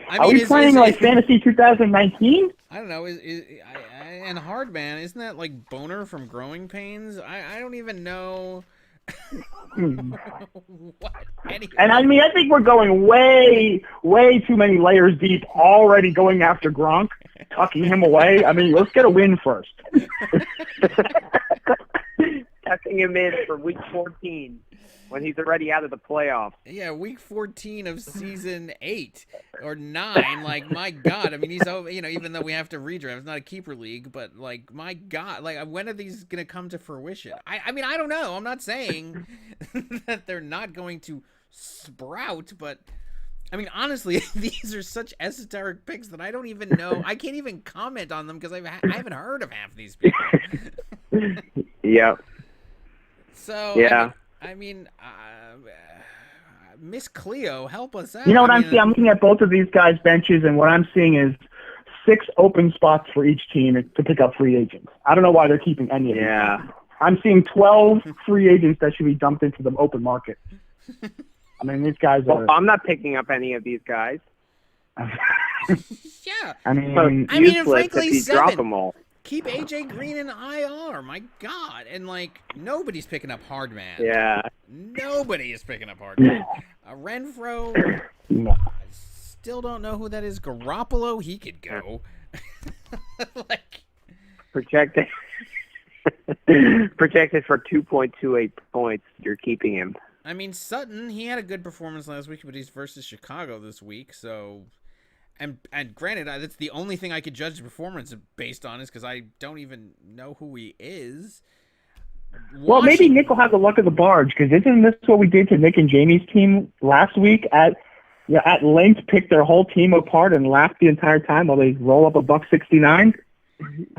[SPEAKER 10] Are we playing like Fantasy 2019?
[SPEAKER 1] I don't know. And Hardman, isn't that like Boner from Growing Pains? I don't even know. What? Anyway.
[SPEAKER 10] And I mean, I think we're going way, way too many layers deep already going after Gronk, tucking him away. I mean, let's get a win first.
[SPEAKER 5] Tucking him in for week 14 when he's already out of the playoffs.
[SPEAKER 1] Yeah, week 14 of season 8. or 9. Like, my God. I mean, he's over. Even though we have to redraft, it's not a keeper league, but like, my God, like, when are these gonna come to fruition? I mean, I don't know. I'm not saying that they're not going to sprout, but I mean, honestly, these are such esoteric picks that I don't even know. I can't even comment on them because I haven't heard of half these people.
[SPEAKER 5] Yep.
[SPEAKER 1] So
[SPEAKER 5] yeah.
[SPEAKER 1] I mean, Miss Cleo, help us out.
[SPEAKER 10] You know what I'm seeing? I'm looking at both of these guys' benches, and what I'm seeing is 6 open spots for each team to pick up free agents. I don't know why they're keeping any of them.
[SPEAKER 5] Yeah.
[SPEAKER 10] I'm seeing 12 free agents that should be dumped into the open market. I mean, these guys are...
[SPEAKER 5] Well, I'm not picking up any of these guys.
[SPEAKER 1] Yeah.
[SPEAKER 10] I mean,
[SPEAKER 1] and frankly,
[SPEAKER 5] if you
[SPEAKER 1] 7.
[SPEAKER 5] drop them all.
[SPEAKER 1] Keep AJ Green in IR. My God. And, like, nobody's picking up Hardman.
[SPEAKER 5] Yeah.
[SPEAKER 1] Nobody is picking up Hardman. Renfro,
[SPEAKER 10] no.
[SPEAKER 1] I still don't know who that is. Garoppolo, he could go. Like,
[SPEAKER 5] projected for 2.28 points. You're keeping him.
[SPEAKER 1] I mean, Sutton, he had a good performance last week, but he's versus Chicago this week, so... And granted, that's the only thing I could judge the performance based on is because I don't even know who he is.
[SPEAKER 10] Well, maybe Nick will have the luck of the barge, because isn't this what we did to Nick and Jamie's team last week? At length, picked their whole team apart and laughed the entire time while they roll up $1.69.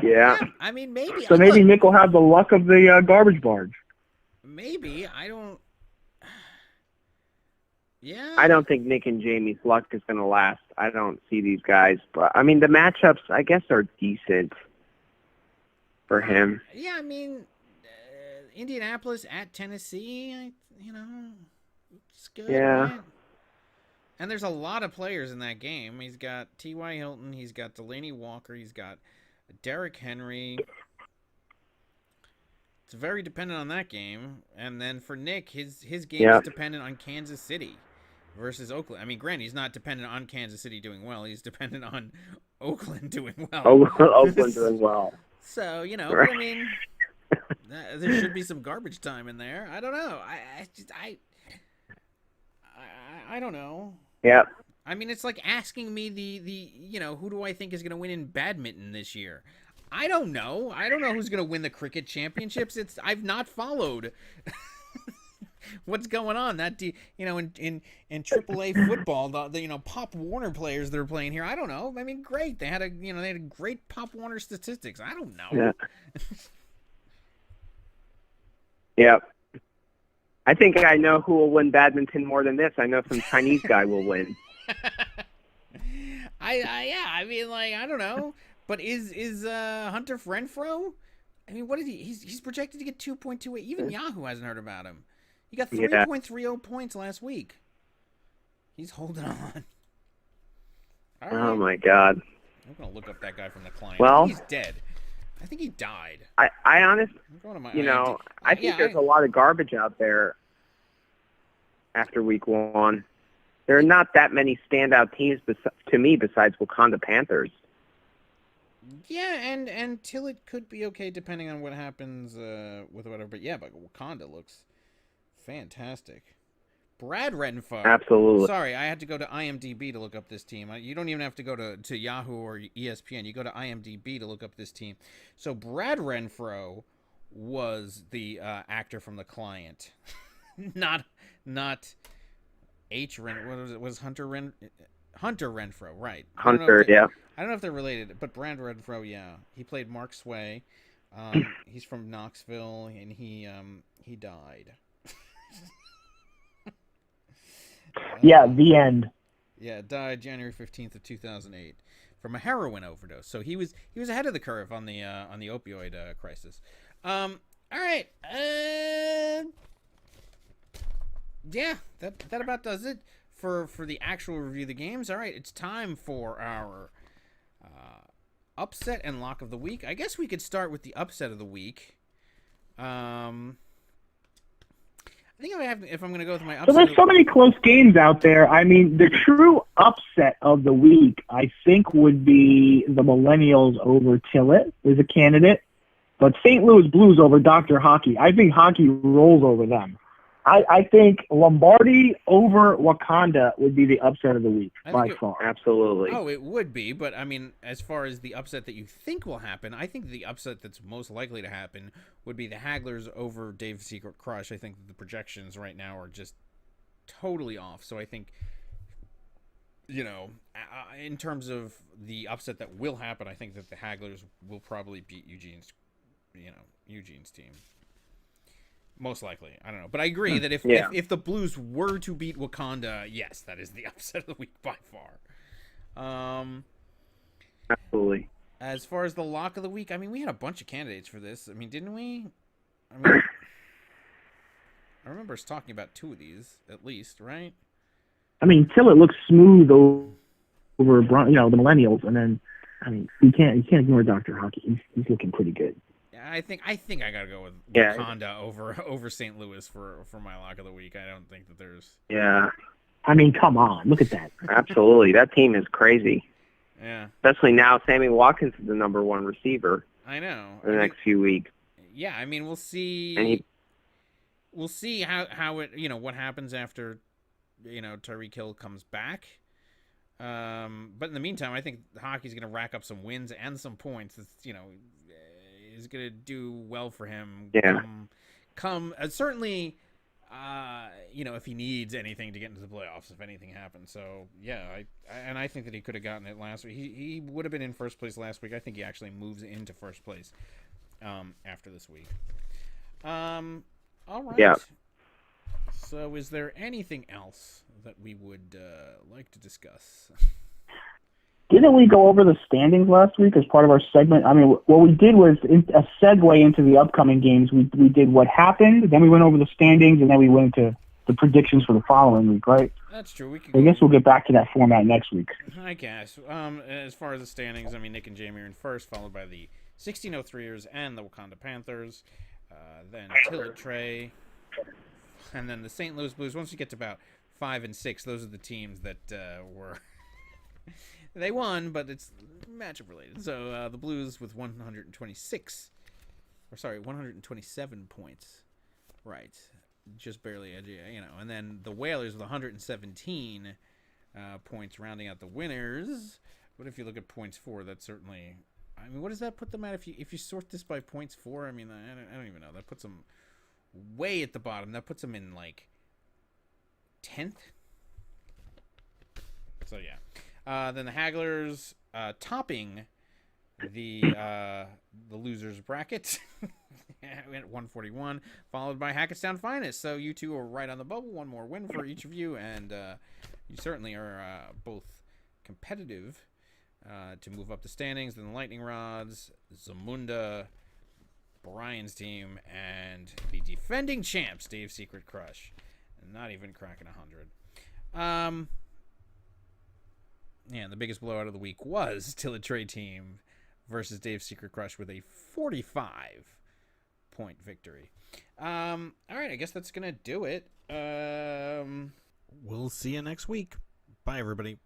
[SPEAKER 5] Yeah.
[SPEAKER 1] I mean, maybe.
[SPEAKER 10] So maybe Nick will have the luck of the garbage barge.
[SPEAKER 1] Maybe. I don't... Yeah.
[SPEAKER 5] I don't think Nick and Jamie's luck is going to last. I don't see these guys. But, I mean, the matchups, I guess, are decent for him.
[SPEAKER 1] Yeah, I mean, Indianapolis at Tennessee, it's good.
[SPEAKER 5] Yeah.
[SPEAKER 1] Right? And there's a lot of players in that game. He's got T.Y. Hilton. He's got Delaney Walker. He's got Derrick Henry. It's very dependent on that game. And then for Nick, his game is dependent on Kansas City versus Oakland. I mean, granted, he's not dependent on Kansas City doing well. He's dependent on Oakland doing well.
[SPEAKER 5] Oakland doing well.
[SPEAKER 1] So,
[SPEAKER 5] right.
[SPEAKER 1] But I mean, there should be some garbage time in there. I don't know. I don't know.
[SPEAKER 5] Yeah.
[SPEAKER 1] I mean, it's like asking me who do I think is going to win in badminton this year? I don't know. I don't know who's going to win the cricket championships. I've not followed what's going on. That in AAA football, the Pop Warner players that are playing here. I don't know. I mean, great. They had great Pop Warner statistics. I don't know.
[SPEAKER 5] Yeah. Yep. I think I know who will win badminton more than this. I know some Chinese guy will win.
[SPEAKER 1] I mean, like, I don't know. But is Hunter Renfrow? I mean, what is he? He's projected to get 2.28. Even Yahoo hasn't heard about him. He got 3.30 points last week. He's holding on. All right.
[SPEAKER 5] Oh my God!
[SPEAKER 1] I'm gonna look up that guy from the client.
[SPEAKER 5] Well,
[SPEAKER 1] he's dead. I think he died.
[SPEAKER 5] I honestly, I think there's a lot of garbage out there after week 1. There are not that many standout teams to me besides Wakanda Panthers.
[SPEAKER 1] Yeah, and Tillett could be okay depending on what happens with whatever. But yeah, but Wakanda looks fantastic. Brad Renfro.
[SPEAKER 5] Absolutely.
[SPEAKER 1] Sorry, I had to go to IMDb to look up this team. You don't even have to go to Yahoo or ESPN. You go to IMDb to look up this team. So Brad Renfro was the actor from The Client, not H. Ren. What was it? Was Hunter Renfro, right?
[SPEAKER 5] Hunter, yeah.
[SPEAKER 1] I don't know if they're related, but Brad Renfro, yeah, he played Mark Sway. He's from Knoxville, and he died.
[SPEAKER 10] Yeah, the end.
[SPEAKER 1] Yeah, died January 15th of 2008 from a heroin overdose. So he was ahead of the curve on the opioid crisis. All right. Yeah, that about does it for the actual review of the games. All right, it's time for our upset and lock of the week. I guess we could start with the upset of the week. I think if I'm going to go with my upset.
[SPEAKER 10] So there's so many close games out there. I mean, the true upset of the week, I think, would be the Millennials over Tillett is a candidate. But St. Louis Blues over Dr. Hockey. I think Hockey rolls over them. I think Lombardi over Wakanda would be the upset of the week by far.
[SPEAKER 5] Absolutely.
[SPEAKER 1] Oh, it would be, but I mean, as far as the upset that you think will happen, I think the upset that's most likely to happen would be the Hagglers over Dave's Secret Crush. I think the projections right now are just totally off. So I think, in terms of the upset that will happen, I think that the Hagglers will probably beat Eugene's team. Most likely. I don't know. But I agree that if the Blues were to beat Wakanda, yes, that is the upset of the week by far.
[SPEAKER 5] Absolutely.
[SPEAKER 1] As far as the lock of the week, I mean, we had a bunch of candidates for this. I mean, didn't we? I remember us talking about 2 of these, at least, right?
[SPEAKER 10] I mean, Tillett looks smooth over the Millennials, and then, I mean, you can't ignore Dr. Hockey. He's looking pretty good.
[SPEAKER 1] I think I gotta go with Wakanda over St. Louis for my lock of the week. I don't think that there's.
[SPEAKER 5] Yeah.
[SPEAKER 10] I mean, come on, look at that.
[SPEAKER 5] Absolutely, that team is crazy.
[SPEAKER 1] Yeah.
[SPEAKER 5] Especially now, Sammy Watkins is the number 1 receiver.
[SPEAKER 1] I know.
[SPEAKER 5] In the next few weeks.
[SPEAKER 1] Yeah, I mean, we'll see. We'll see how it what happens after Tyreek Hill comes back. But in the meantime, I think Hockey's gonna rack up some wins and some points. It's, is going to do well for him.
[SPEAKER 5] Yeah.
[SPEAKER 1] Certainly, if he needs anything to get into the playoffs, if anything happens. So, yeah, I think that he could have gotten it last week. He would have been in first place last week. I think he actually moves into first place after this week. All right.
[SPEAKER 5] Yeah.
[SPEAKER 1] So, is there anything else that we would like to discuss?
[SPEAKER 10] Didn't we go over the standings last week as part of our segment? I mean, what we did was a segue into the upcoming games. We did what happened, then we went over the standings, and then we went into the predictions for the following week, right?
[SPEAKER 1] That's true.
[SPEAKER 10] I guess we'll get back to that format next week.
[SPEAKER 1] I guess. As far as the standings, I mean, Nick and Jamie are in first, followed by the 1603ers and the Wakanda Panthers. Then Tillett Trey, and then the St. Louis Blues. Once you get to about 5 and 6, those are the teams that were... They won, but it's matchup related. So the Blues with 127 points. Right. Just barely edgy, And then the Whalers with 117 points rounding out the winners. But if you look at points for, that's certainly... I mean, what does that put them at if you sort this by points for? I mean, I don't even know. That puts them way at the bottom. That puts them in, 10th? So, yeah. Then the Hagglers topping the losers bracket at 141, followed by Hackettstown Finest. So you two are right on the bubble. One more win for each of you, and you certainly are both competitive to move up the standings. Then the Lightning Rods, Zamunda, Brian's team, and the defending champs, Dave's Secret Crush. Not even cracking 100. Yeah, the biggest blowout of the week was Tillett Trey team versus Dave's Secret Crush with a 45-point victory. All right, I guess that's going to do it. We'll see you next week. Bye, everybody.